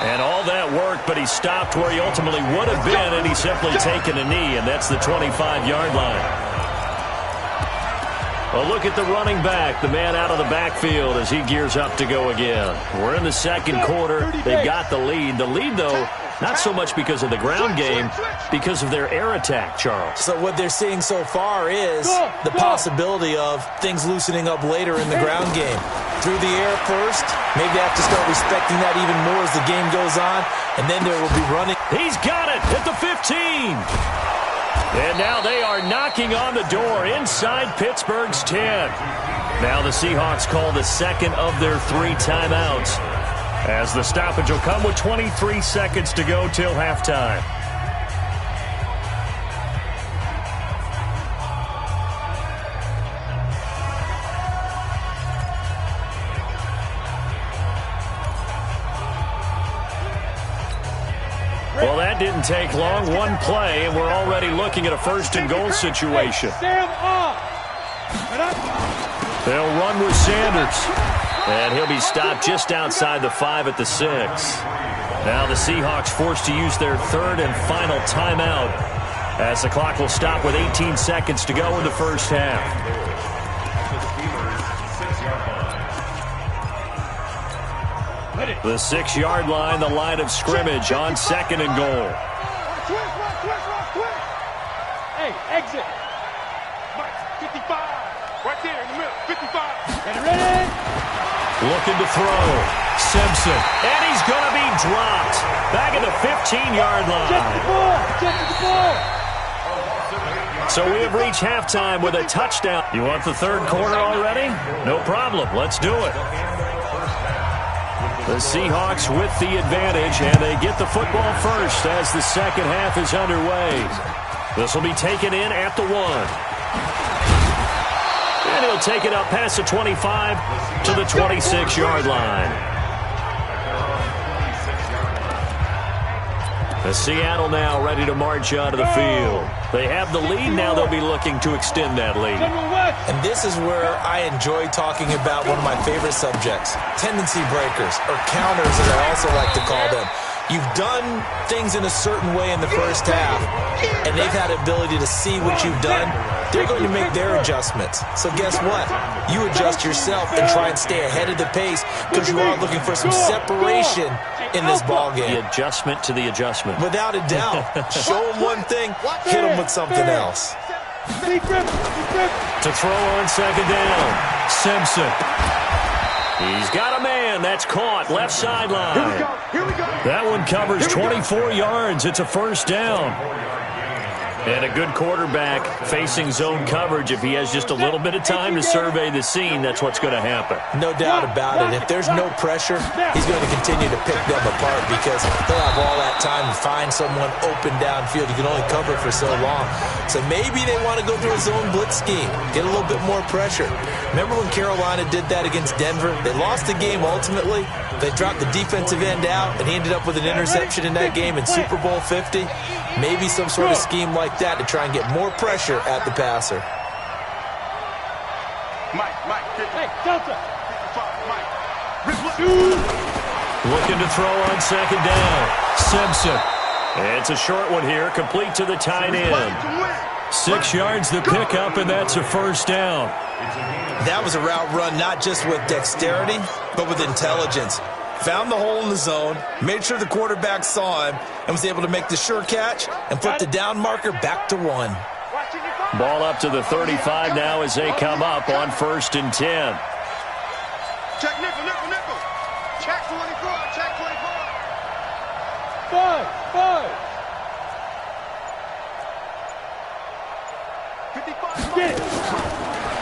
And all that work, but he stopped where he ultimately would have been, and he's simply taken a knee, and that's the 25-yard line. Well, look at the running back, the man out of the backfield as he gears up to go again. We're in the second quarter. They've got the lead. The lead, though, Not so much because of the ground game, because of their air attack, Charles. So what they're seeing so far is the possibility of things loosening up later in the ground game. Through the air first, maybe they have to start respecting that even more as the game goes on, and then there will be running. He's got it at the 15. And now they are knocking on the door inside Pittsburgh's 10. Now the Seahawks call the second of their 3 timeouts, as the stoppage will come with 23 seconds to go till halftime. Well, that didn't take long. One play, and we're already looking at a first-and-goal situation. They'll run with Sanders. And he'll be stopped just outside the 5 at the 6. Now the Seahawks forced to use their third and final timeout, as the clock will stop with 18 seconds to go in the first half. The 6-yard line, the line of scrimmage on second and goal. Hey, exit. 55. Right there in the middle. 55. Get ready. Looking to throw. Simpson. And he's going to be dropped. Back at the 15-yard line. Get the ball. So we have reached halftime with a touchdown. You want the third quarter already? No problem. Let's do it. The Seahawks with the advantage, and they get the football first as the second half is underway. This will be taken in at the 1. And he'll take it up past the 25 to the 26-yard line. The Seattle now ready to march onto the field. They have the lead. Now they'll be looking to extend that lead. And this is where I enjoy talking about one of my favorite subjects, tendency breakers, or counters as I also like to call them. You've done things in a certain way in the first half, and they've had the ability to see what you've done. They're going to make their adjustments. So guess what? You adjust yourself and try and stay ahead of the pace, because you are looking for some section in this ballgame. The adjustment to the adjustment. Without a doubt. Show them one thing, hit them with something else. To throw on second down, Simpson. He's got a man. That's caught. Left sideline. Here we go. That one covers 24 yards. It's a first down. And a good quarterback facing zone coverage. If he has just a little bit of time to survey the scene, that's what's going to happen. No doubt about it. If there's no pressure, he's going to continue to pick them apart, because they'll have all that time to find someone open downfield. You can only cover for so long. So maybe they want to go to a zone blitz scheme, get a little bit more pressure. Remember when Carolina did that against Denver? They lost the game ultimately. They dropped the defensive end out, and he ended up with an interception in that game in Super Bowl 50. Maybe some sort of scheme like that to try and get more pressure at the passer. Hey, Delta. Looking to throw on second down. Simpson. It's a short one here, complete to the tight end. 6 yards the pickup, and that's a first down. That was a route run not just with dexterity, but with intelligence. Found the hole in the zone, made sure the quarterback saw him, and was able to make the sure catch and flip the down marker back to 1. Ball up to the 35 now as they come up on 1st and 10. Check nickel. Check 24. Check 24. 5. 55. Get it.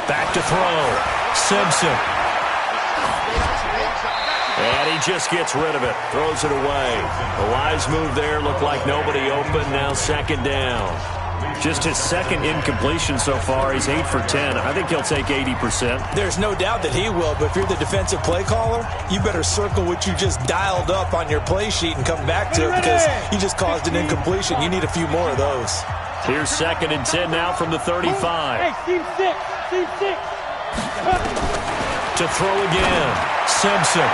Back to throw. Simpson. And he just gets rid of it. Throws it away. A wise move there. Looked like nobody open. Now second down. Just his second incompletion so far. He's 8 for 10. I think he'll take 80%. There's no doubt that he will, but if you're the defensive play caller, you better circle what you just dialed up on your play sheet and come back to it, because you just caused an incompletion. You need a few more of those. Here's 2nd and 10 now from the 35. Hey, team 6. To throw again. Simpson.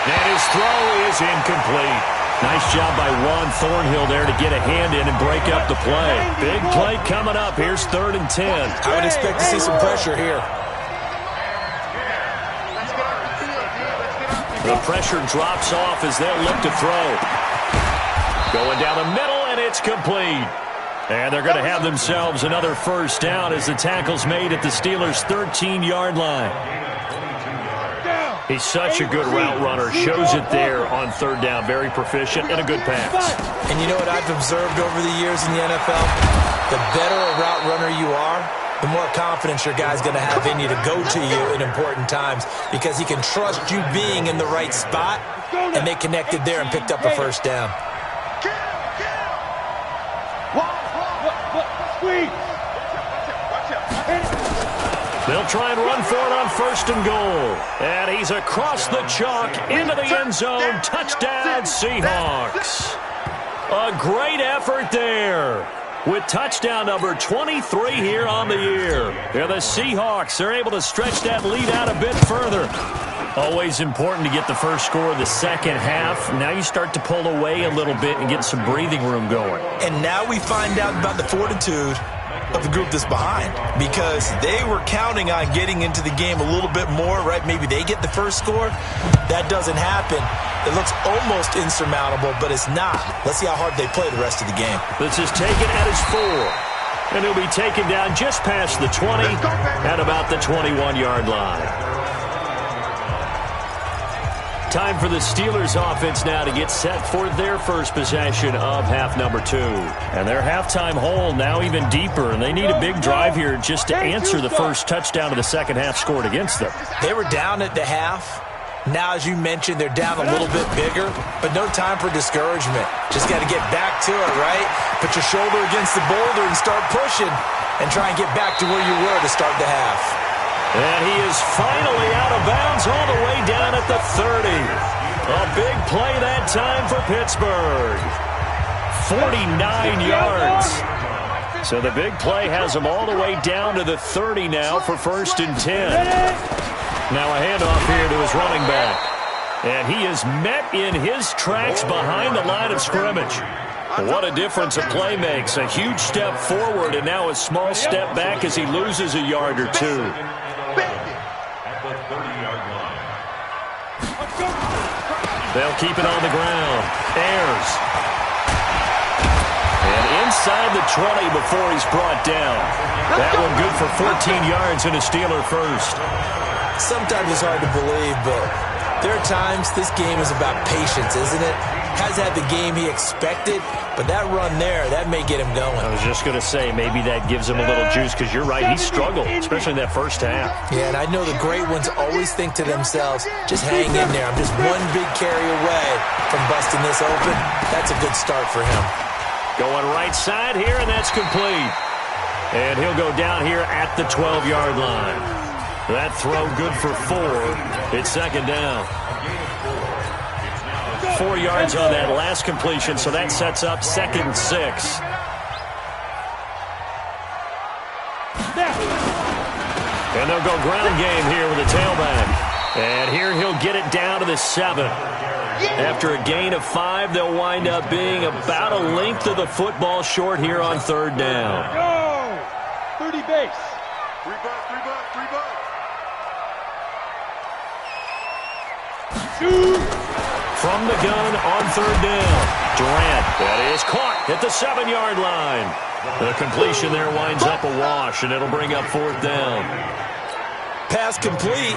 And his throw is incomplete. Nice job by Juan Thornhill there to get a hand in and break up the play. Big play coming up. Here's 3rd and 10. I would expect to see some pressure here. The pressure drops off as they'll look to throw. Going down the middle, and it's complete. And they're going to have themselves another first down as the tackle's made at the Steelers' 13-yard line. He's such a good route runner. Shows it there on third down. Very proficient and a good pass. And you know what I've observed over the years in the NFL? The better a route runner you are, the more confidence your guy's going to have in you to go to you in important times because he can trust you being in the right spot, and they connected there and picked up a first down. They'll try and run for it on first and goal. And he's across the chalk into the end zone. Touchdown, Seahawks. A great effort there with touchdown number 23 here on the year. Yeah, the Seahawks are able to stretch that lead out a bit further. Always important to get the first score of the second half. Now you start to pull away a little bit and get some breathing room going. And now we find out about the fortitude of the group that's behind, because they were counting on getting into the game a little bit more, right? Maybe they get the first score. That doesn't happen. It looks almost insurmountable, but it's not. Let's see how hard they play the rest of the game. This is taken at his 4, and he'll be taken down just past the 20 at about the 21-yard line. Time for the Steelers offense now to get set for their first possession of half number 2. And their halftime hole now even deeper, and they need a big drive here just to answer the first touchdown of the second half scored against them. They were down at the half. Now, as you mentioned, they're down a little bit bigger, but no time for discouragement. Just got to get back to it, right? Put your shoulder against the boulder and start pushing and try and get back to where you were to start the half. And he is finally out of bounds all the way down at the 30. A big play that time for Pittsburgh. 49 yards. So the big play has him all the way down to the 30 now for first and 10. Now a handoff here to his running back. And he is met in his tracks behind the line of scrimmage. What a difference a play makes. A huge step forward and now a small step back as he loses a yard or two. They'll keep it on the ground. Ayers. And inside the 20 before he's brought down. That one good for 14 yards and a Steeler first. Sometimes it's hard to believe, but there are times this game is about patience, isn't it? Has had the game he expected, but that run there, that may get him going. I was just going to say, maybe that gives him a little juice, because you're right, he struggled, especially in that first half. Yeah, and I know the great ones always think to themselves, just hang in there. I'm just one big carry away from busting this open. That's a good start for him. Going right side here, and that's complete. And he'll go down here at the 12-yard line. That throw good for 4. It's second down. 4 yards on that last completion, so that sets up second and 6. And they'll go ground game here with a tailback. And here he'll get it down to the 7. After a gain of 5, they'll wind up being about a length of the football short here on third down. Go! 30 base. 3 bucks, 3 bucks, 3 bucks. From the gun on third down. Durant, that is caught at the 7-yard line. The completion there winds up a wash, and it'll bring up fourth down. Pass complete,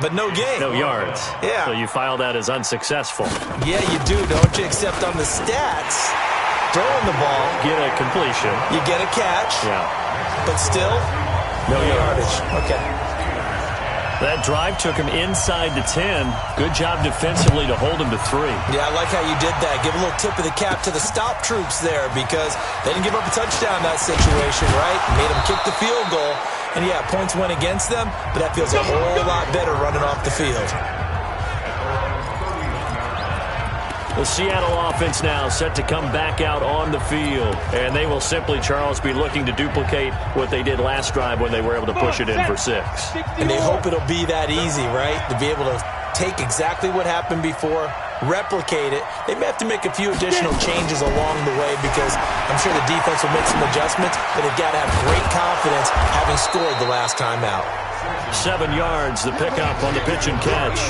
but no gain. No yards. Yeah. So you file that as unsuccessful. Yeah, you do, don't you? Except on the stats, throwing the ball. Get a completion. You get a catch. Yeah. But still, no yardage. Okay. That drive took him inside the 10. Good job defensively to hold him to 3. Yeah, I like how you did that. Give a little tip of the cap to the stop troops there, because they didn't give up a touchdown in that situation, right? Made them kick the field goal. And, yeah, points went against them, but that feels a whole lot better running off the field. The Seattle offense now set to come back out on the field. And they will simply, Charles, be looking to duplicate what they did last drive when they were able to push it in for 6. And they hope it'll be that easy, right? To be able to take exactly what happened before, replicate it. They may have to make a few additional changes along the way, because I'm sure the defense will make some adjustments, but they've got to have great confidence having scored the last time out. 7 yards, the pickup on the pitch and catch.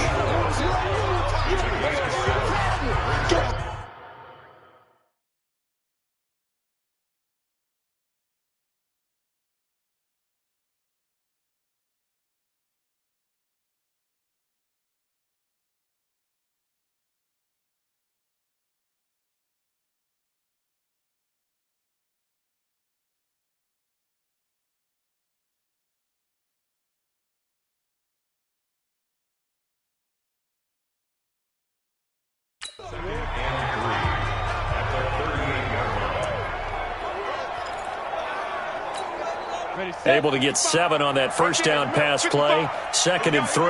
Able to get 7 on that first down pass play. 2nd and 3.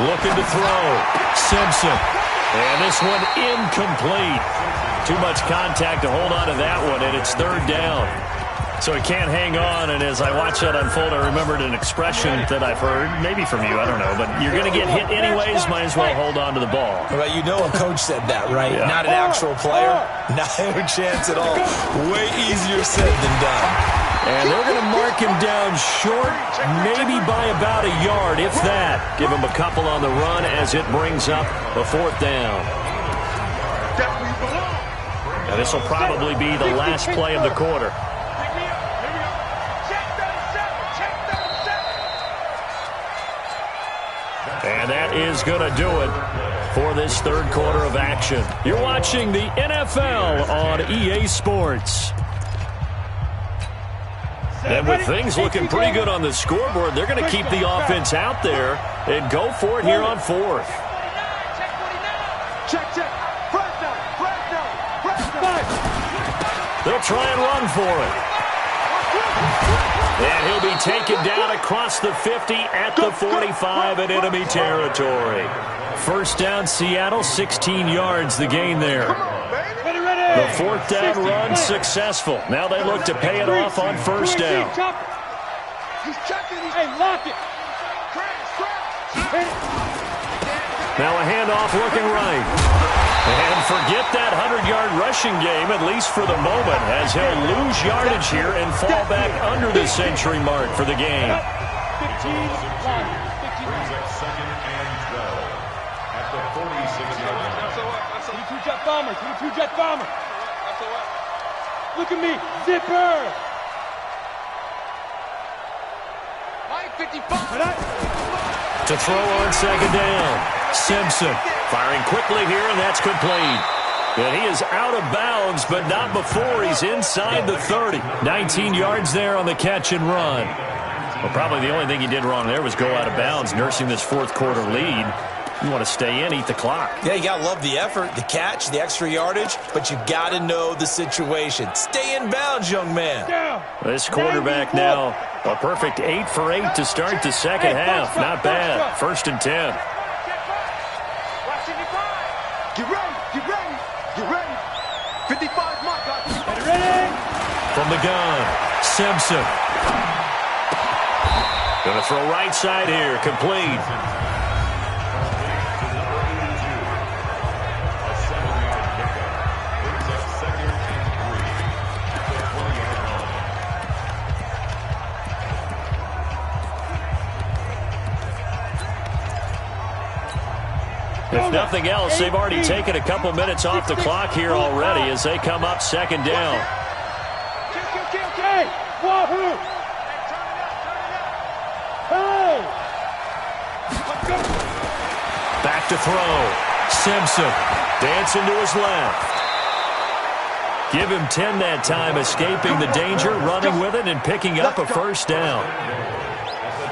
Looking to throw. Simpson. And this one incomplete. Too much contact to hold on to that one, and it's 3rd down. So he can't hang on, and as I watch that unfold, I remembered an expression that I've heard, maybe from you, I don't know, but you're going to get hit anyways, might as well hold on to the ball. Well, you know a coach said that, right? Yeah. Not an actual player. Not a chance at all. Way easier said than done. And they're going to mark him down short, maybe by about a yard, if that. Give him a couple on the run as it brings up a 4th down. Now this will probably be the last play of the quarter. And that is going to do it for this 3rd quarter of action. You're watching the NFL on EA Sports. And with things looking pretty good on the scoreboard, they're going to keep the offense out there and go for it here on 4th. They'll try and run for it. And he'll be taken down across the 50 at the 45 in enemy territory. 1st down, Seattle, 16 yards the gain there. The 4th down run successful. Now they look to pay it off on 1st down. Now a handoff looking right. And forget that 100-yard rushing game, at least for the moment, as he'll lose yardage here and fall back under the century mark for the game. 15 second and 12 at the 46-yard line. 22-jet bomber, 22-jet bomber. Look at me, zipper. Mike 55. To throw on 2nd down. Simpson firing quickly here, and that's complete. And he is out of bounds, but not before he's inside the 30. 19 yards there on the catch and run. Well, probably the only thing he did wrong there was go out of bounds, nursing this 4th quarter lead. You want to stay in, eat the clock. Yeah, you got to love the effort, the catch, the extra yardage, but you got to know the situation. Stay in bounds, young man. This quarterback now, a perfect 8 for 8 to start the 2nd half. Not bad. 1st and 10. Get ready, get ready, get ready. 55, my God. Get ready. From the gun, Simpson. Going to throw right side here, complete. If nothing else, they've already taken a couple minutes off the clock here already as they come up 2nd down. Okay. Wahoo. Hey. Back to throw. Simpson dancing to his left. Give him 10 that time, escaping the danger, running with it, and picking up a 1st down.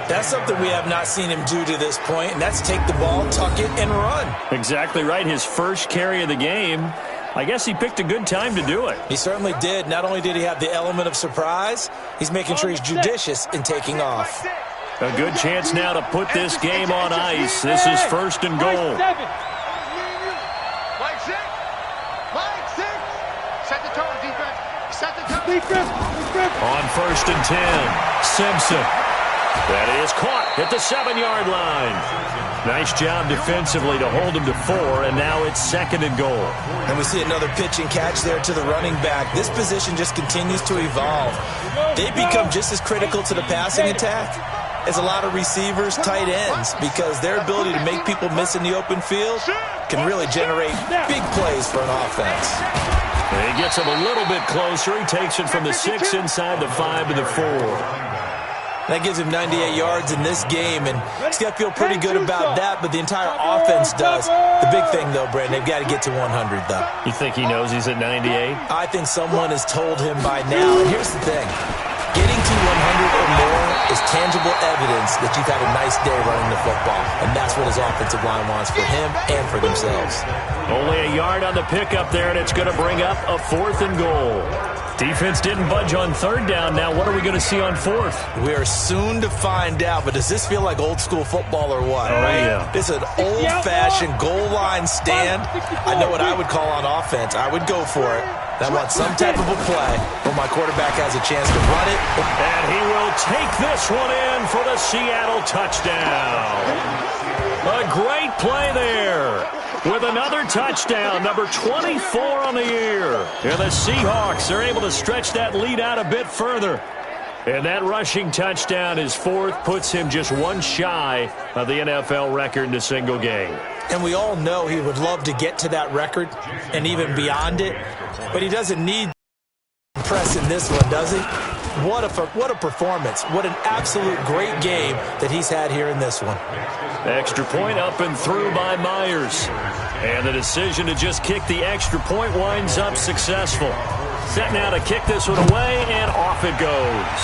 That's something we have not seen him do to this point, and that's take the ball, tuck it, and run. Exactly right. His first carry of the game. I guess he picked a good time to do it. He certainly did. Not only did he have the element of surprise, he's making sure he's judicious in taking off. A good chance now to put this game on ice. This is 1st and goal. Mike 6. Mike 6. Set the tone, defense. Set the tone. On 1st and 10, Simpson. That is caught at the 7-yard line. Nice job defensively to hold him to 4, and now it's 2nd and goal. And we see another pitch and catch there to the running back. This position just continues to evolve. They become just as critical to the passing attack as a lot of receivers, tight ends, because their ability to make people miss in the open field can really generate big plays for an offense. And he gets him a little bit closer. He takes it from the 6 inside the 5 to the 4. That gives him 98 yards in this game, and he's got to feel pretty good about that, but the entire offense does. The big thing, though, Brandon, they've got to get to 100, though. You think he knows he's at 98? I think someone has told him by now. And here's the thing. Getting to 100 or more is tangible evidence that you've had a nice day running the football, and that's what his offensive line wants for him and for themselves. Only a yard on the pickup there, and it's going to bring up a 4th and goal. Defense didn't budge on 3rd down. Now what are we going to see on 4th? We are soon to find out, but does this feel like old school football or what? Oh, right? Yeah. This is an old-fashioned goal line stand. I know what I would call on offense. I would go for it. I want some type of a play where my quarterback has a chance to run it. And he will take this one in for the Seattle touchdown. A great play there with another touchdown, number 24 on the year. And the Seahawks are able to stretch that lead out a bit further. And that rushing touchdown, his 4th, puts him just one shy of the NFL record in a single game. And we all know he would love to get to that record and even beyond it. But he doesn't need press in this one, does he? What a performance. What an absolute great game that he's had here in this one. Extra point up and through by Myers. And the decision to just kick the extra point winds up successful. Set now to kick this one away, and off it goes.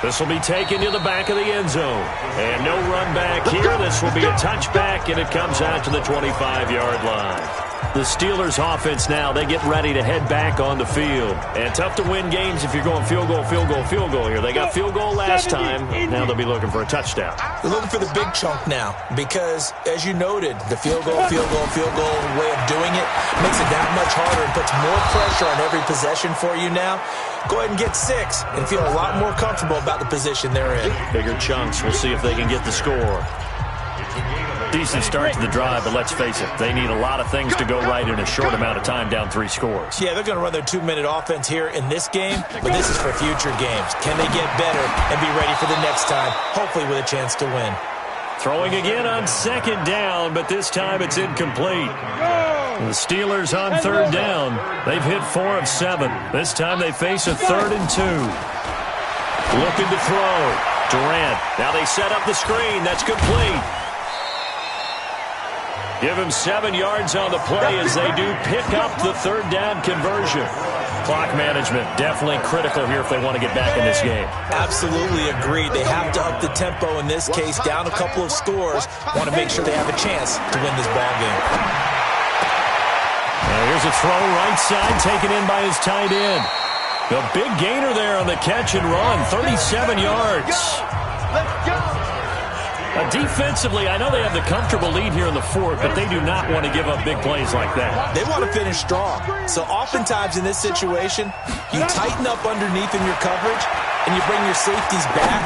This will be taken to the back of the end zone. And no run back here. This will be a touchback, and it comes out to the 25-yard line. The Steelers offense now, they get ready to head back on the field. And tough to win games if you're going field goal, field goal, field goal here. They got field goal last time. Now they'll be looking for a touchdown. They're looking for the big chunk now because, as you noted, the field goal way of doing it makes it that much harder and puts more pressure on every possession for you now. Go ahead and get 6 and feel a lot more comfortable about the position they're in. Bigger chunks. We'll see if they can get the score. Decent start to the drive, but let's face it, they need a lot of things to go right in a short amount of time, down 3 scores. Yeah, they're going to run their 2-minute offense here in this game, but this is for future games. Can they get better and be ready for the next time, hopefully with a chance to win? Throwing again on 2nd down, but this time it's incomplete. The Steelers on 3rd down. They've hit 4 of 7. This time they face a 3rd and 2. Looking to throw. Durant. Now they set up the screen. That's complete. Give him 7 yards on the play as they do pick up the 3rd down conversion. Clock management definitely critical here if they want to get back in this game. Absolutely agreed. They have to up the tempo in this case, down a couple of scores. Want to make sure they have a chance to win this ball game. And here's a throw right side taken in by his tight end. The big gainer there on the catch and run, 37 yards. Let's go. Defensively, I know they have the comfortable lead here in the 4th, but they do not want to give up big plays like that. They want to finish strong. So oftentimes in this situation, you tighten up underneath in your coverage, and you bring your safeties back.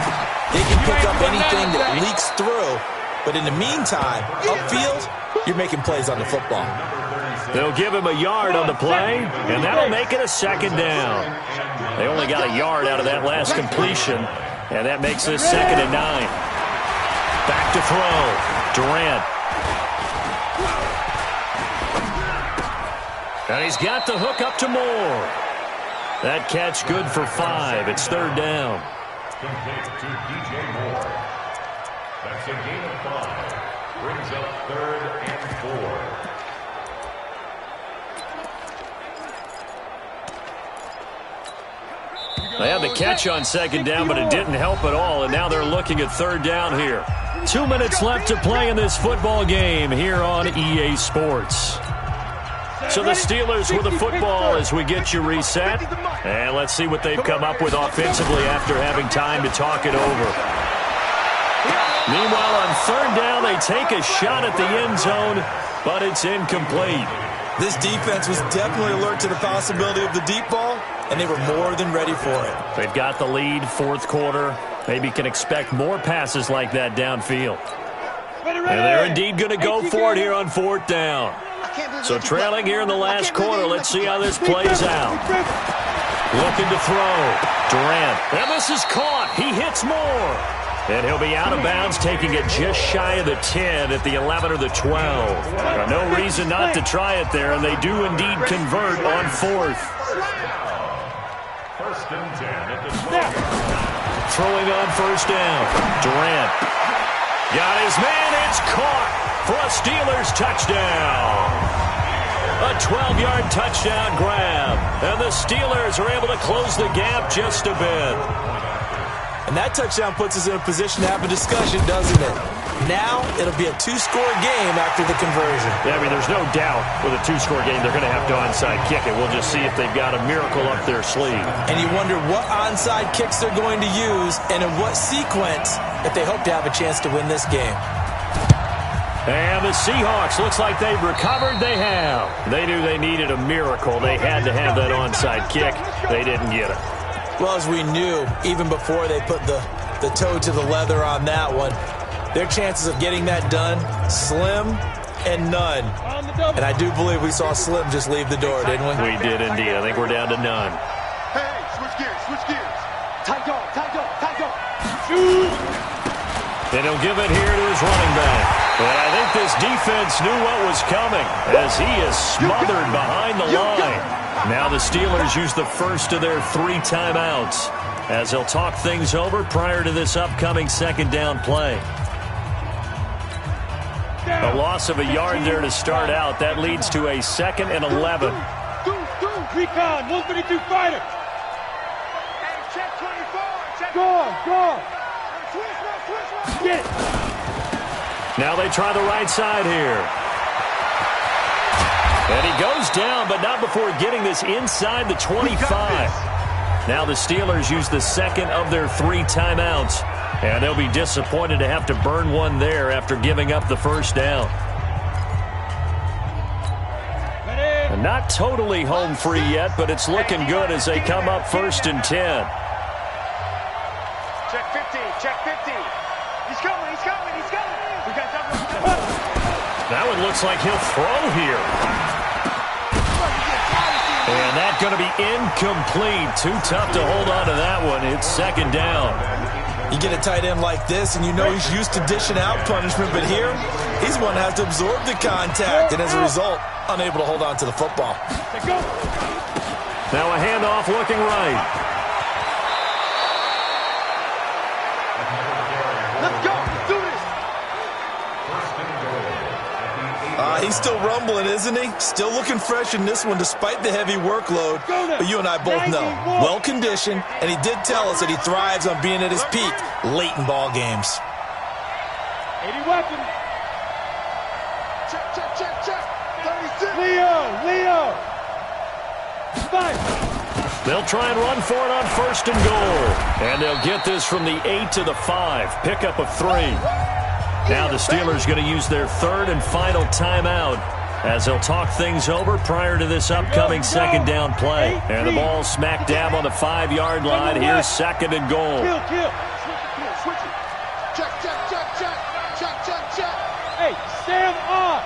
They can pick up anything that leaks through. But in the meantime, upfield, you're making plays on the football. They'll give him a yard on the play, and that'll make it a 2nd down. They only got a yard out of that last completion, and that makes this 2nd and 9. Back to throw. Durant. And he's got the hook up to Moore. That catch good for 5. It's 3rd down. Complete to DJ Moore. That's a gain of 5. Brings up 3rd and 4. They had the catch on 2nd down, but it didn't help at all, and now they're looking at 3rd down here. 2 minutes left to play in this football game here on EA Sports. So the Steelers with the football as we get you reset. And let's see what they've come up with offensively after having time to talk it over. Meanwhile, on 3rd down, they take a shot at the end zone, but it's incomplete. This defense was definitely alert to the possibility of the deep ball, and they were more than ready for it. They've got the lead, 4th quarter. Maybe can expect more passes like that downfield. And they're indeed going to go for it here on 4th down. So trailing here in the last quarter, let's see how this plays out. Looking to throw. Durant. And this is caught. He hits Moore. And he'll be out of bounds, taking it just shy of the 10 at the 11 or the 12. No reason not to try it there, and they do indeed convert on 4th. 1st and 10 at the 12. Throwing on 1st down. Durant. Got his man. It's caught for a Steelers touchdown. A 12-yard touchdown grab. And the Steelers are able to close the gap just a bit. And that touchdown puts us in a position to have a discussion, doesn't it? Now it'll be a two-score game after the conversion. Yeah, I mean, there's no doubt with a two-score game they're going to have to onside kick it. We'll just see if they've got a miracle up their sleeve. And you wonder what onside kicks they're going to use and in what sequence if they hope to have a chance to win this game. And the Seahawks, looks like they've recovered. They have. They knew they needed a miracle. They had to have that onside kick. They didn't get it. Well, as we knew, even before they put the toe to the leather on that one, their chances of getting that done, slim and none. And I do believe we saw Slim just leave the door, didn't we? We did indeed. I think we're down to none. Hey, switch gears, switch gears. Tight dog, tight dog, tight dog. Shoot! And he'll give it here to his running back. But I think this defense knew what was coming as he is smothered behind the line. Now the Steelers use the first of their 3 timeouts as they'll talk things over prior to this upcoming second down play. A loss of a yard there to start out. That leads to a 2nd and 11. Recon, 132 fighter. Hey, check 24. Check. Go on. Switch. Get. Now they try the right side here. And he goes down, but not before getting this inside the 25. Now the Steelers use the second of their 3 timeouts. And they'll be disappointed to have to burn one there after giving up the first down. And not totally home free yet, but it's looking good as they come up 1st and 10. Check 50, check 50. He's coming. We got double. That one looks like he'll throw here. And that's going to be incomplete. Too tough to hold on to that one. It's 2nd down. You get a tight end like this, and you know he's used to dishing out punishment, but here, he's one that has to absorb the contact, and as a result, unable to hold on to the football. Now a handoff looking right. Let's go. Let's do this. He's still rumbling, isn't he? Still looking fresh in this one despite the heavy workload. But you and I both know, well-conditioned, and he did tell us that he thrives on being at his peak late in ball games. 80 weapon. Check. 36. Leo. 5. They'll try and run for it on 1st and goal. And they'll get this from the 8 to the 5. Pickup of 3. Now the Steelers going to use their 3rd and final timeout as they'll talk things over prior to this upcoming second down play. And the ball smack dab on the 5-yard line. Here's 2nd and goal. Kill. Switch it. Check. Hey, stand up.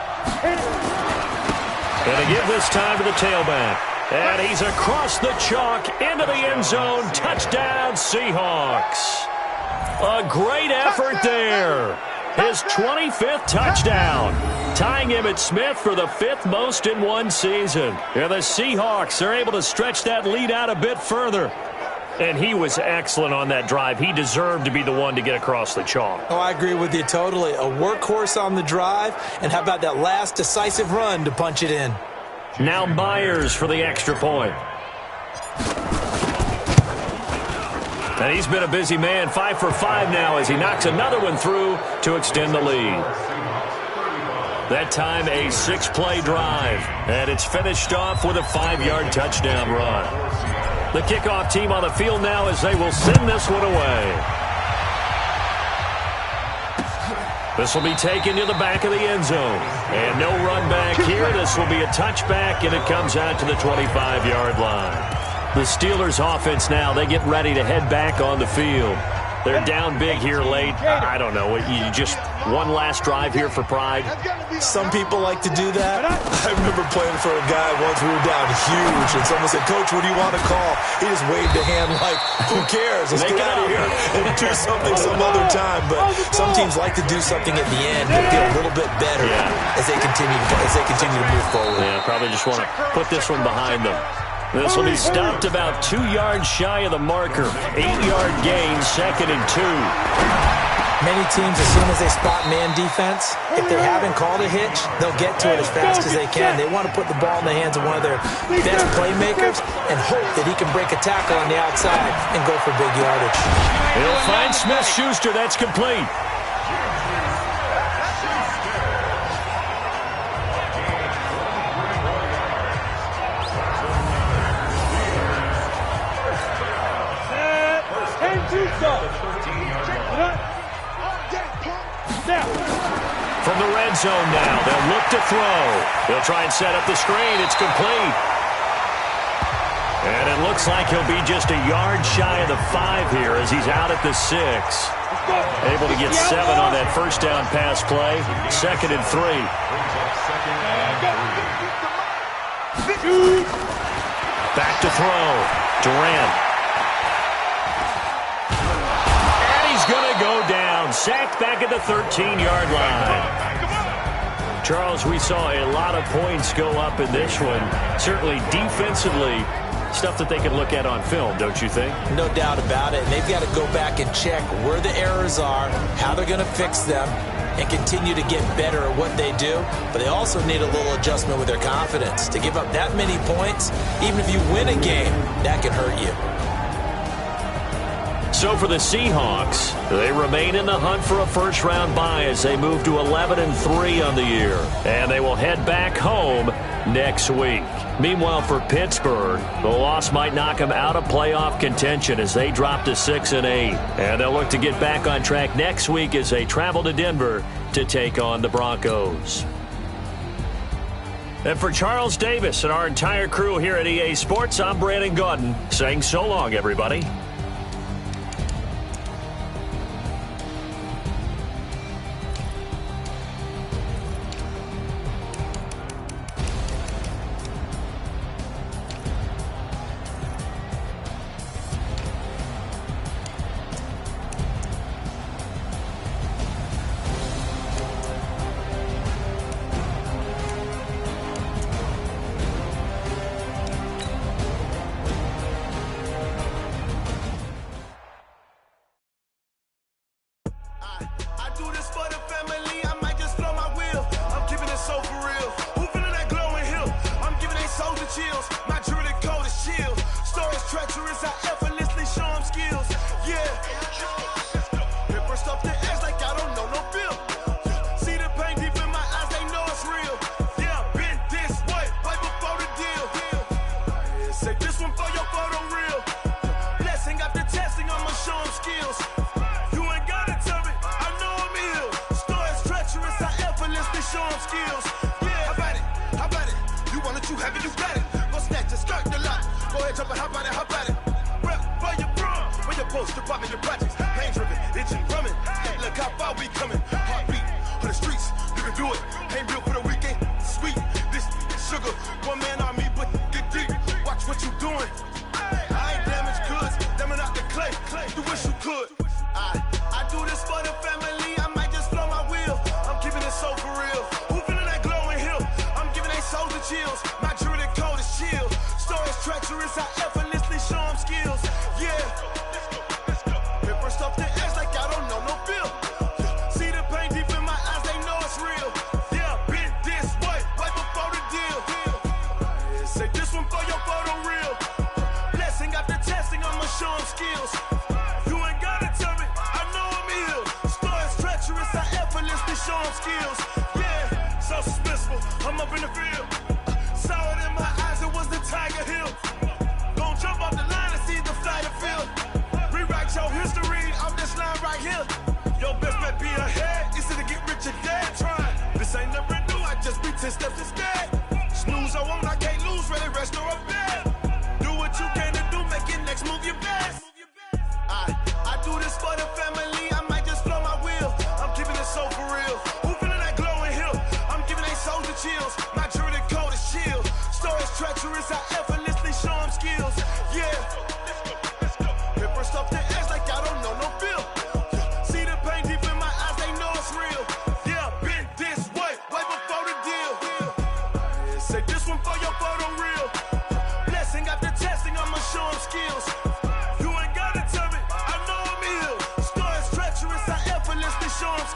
Going to give this time to the tailback. And he's across the chalk into the end zone. Touchdown, Seahawks. A great effort there. His 25th touchdown, tying Emmitt Smith for the 5th most in one season. And the Seahawks are able to stretch that lead out a bit further. And he was excellent on that drive. He deserved to be the one to get across the chalk. Oh, I agree with you totally. A workhorse on the drive, and how about that last decisive run to punch it in? Now Myers for the extra point. And he's been a busy man, 5 for 5 now as he knocks another one through to extend the lead. That time a 6-play drive, and it's finished off with a 5-yard touchdown run. The kickoff team on the field now as they will send this one away. This will be taken to the back of the end zone. And no run back here. This will be a touchback, and it comes out to the 25-yard line. The Steelers offense now, they get ready to head back on the field. They're down big here late. I don't know. You just one last drive here for pride. Some people like to do that. I remember playing for a guy once. We were down huge, and someone said, "Coach, what do you want to call?" He just waved a hand like, "Who cares? Let's get out of here and do something some other time." But some teams like to do something at the end to feel a little bit better as they continue to move forward. Yeah, probably just want to put this one behind them. This will be stopped about 2 yards shy of the marker. 8-yard gain, 2nd and 2. Many teams, as soon as they spot man defense, if they haven't called a hitch, they'll get to it as fast as they can. They want to put the ball in the hands of one of their best playmakers and hope that he can break a tackle on the outside and go for big yardage. He'll find Smith-Schuster. That's complete. From the red zone now, they'll look to throw. They'll try and set up the screen. It's complete. And it looks like he'll be just a yard shy of the 5 here as he's out at the 6. Able to get 7 on that first down pass play. 2nd and 3. Back to throw. Durant. And he's going to go down. Sacked back at the 13-yard line. Charles, we saw a lot of points go up in this one. Certainly defensively, stuff that they can look at on film, don't you think? No doubt about it. And they've got to go back and check where the errors are, how they're going to fix them, and continue to get better at what they do. But they also need a little adjustment with their confidence. To give up that many points, even if you win a game, that can hurt you. So for the Seahawks, they remain in the hunt for a first-round bye as they move to 11-3 on the year. And they will head back home next week. Meanwhile, for Pittsburgh, the loss might knock them out of playoff contention as they drop to 6-8. And they'll look to get back on track next week as they travel to Denver to take on the Broncos. And for Charles Davis and our entire crew here at EA Sports, I'm Brandon Gaudin saying so long, everybody.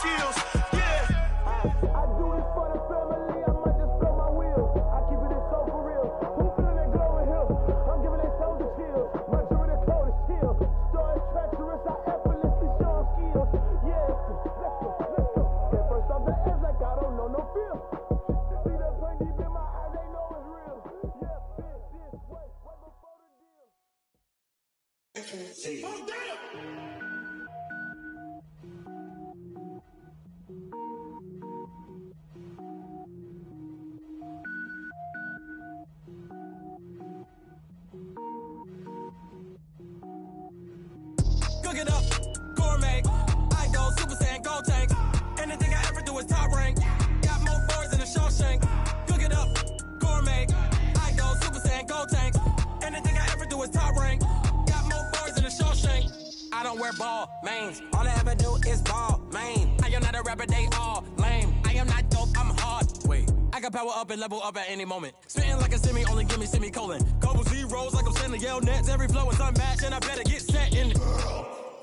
skills. Yeah. I do it for the family, I might just blow my wheels. I keep it so for real. Who feeling that glowing hill? I'm giving it soldier chills. My jewelry the coldest chill. Story treacherous, I effortlessly show them skills. Yeah, let's go. Get first off the edge like I don't know no feel. See that pain deep in my eyes, they know it's real. Yeah, this way before the deal. Oh, damn! Cook it up, gourmet. I go Super Saiyan, gold tank. Anything I ever do is top rank. Got more boards than a Shawshank. Cook it up, gourmet. I go Super Saiyan, gold tank. Anything I ever do is top rank. Got more boards than a Shawshank. I don't wear ball mains. All I ever do is ball main. I am not a rapper, they all lame. I am not dope, I'm hard. Wait, I can power up and level up at any moment. Spitting like a semi, only give me semicolon. Couple zeros like I'm sending yell nets. Every flow is unmatched, and I better get set in.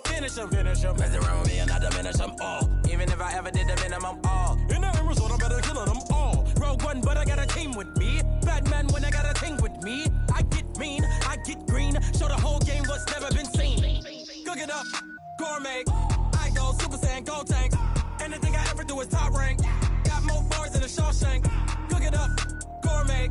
Finish them. Mess around with me and I diminish them all. Even if I ever did the minimum, all. In the end result, I'm better killing them all. Rogue One, but I got a team with me. Batman when I got a team with me. I get mean, I get green. Show the whole game what's never been seen. Cook it up, gourmet. I go Super Saiyan, gold tank. Anything I ever do is top rank. Got more bars than a Shawshank. Cook it up, gourmet.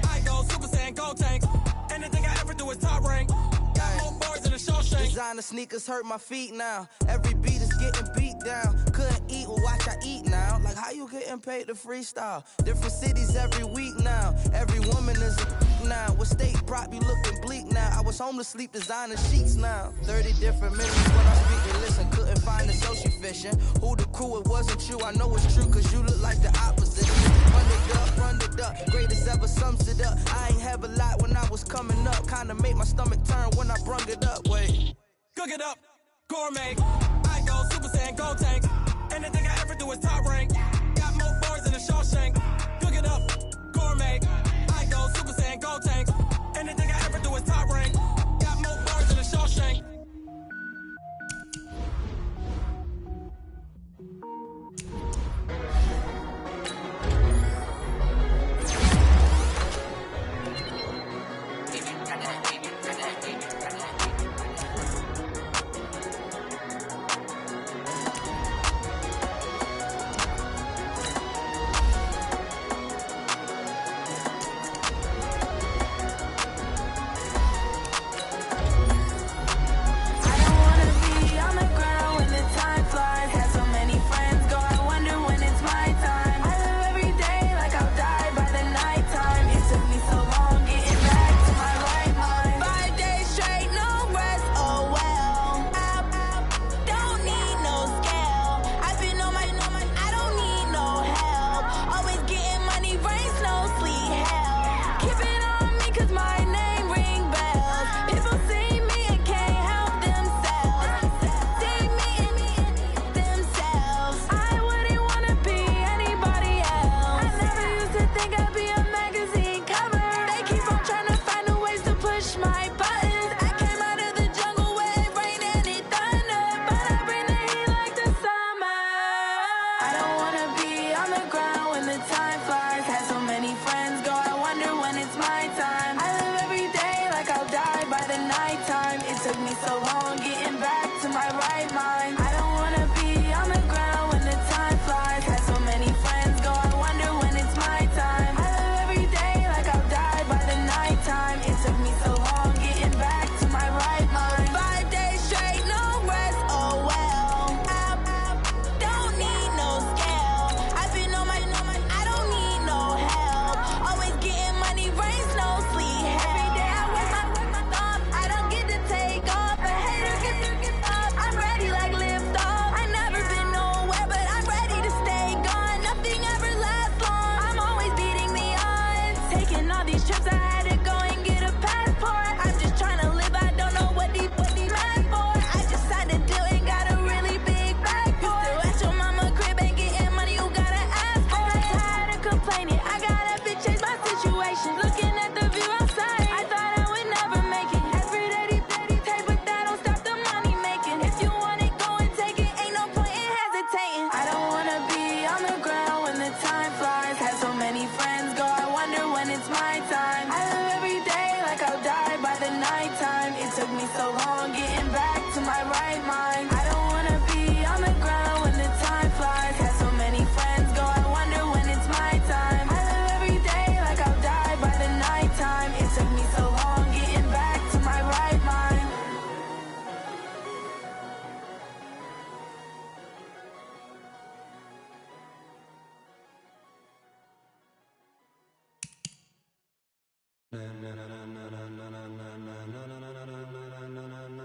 I go Super Saiyan, gold tank. Anything I ever do is top rank. Got more bars than a Shawshank. Designer sneakers hurt my feet now. Every beat is getting beat down. Couldn't eat, well watch I eat now. Like how you getting paid to freestyle? Different cities every week now. Every woman is a now. With state prop, you looking bleak now. I was home to sleep, designer sheets now. 30 different missions when I speak and listen. Couldn't find the social fishing. Who the crew, it wasn't you. I know it's true, cause you look like the opposite. Run it up, greatest ever sums it up. I ain't have a lot when I was coming up. Kinda made my stomach turn when I brung it up. Wait. Cook it up, gourmet. I go Super Saiyan, gold tank. Anything I ever do is top rank. Got more bars than a Shawshank. Cook it up, gourmet. I go Super Saiyan, gold tank. Anything I ever do is top rank. Got more bars than a Shawshank.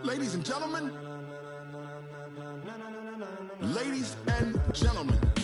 Ladies and gentlemen. Ladies and gentlemen.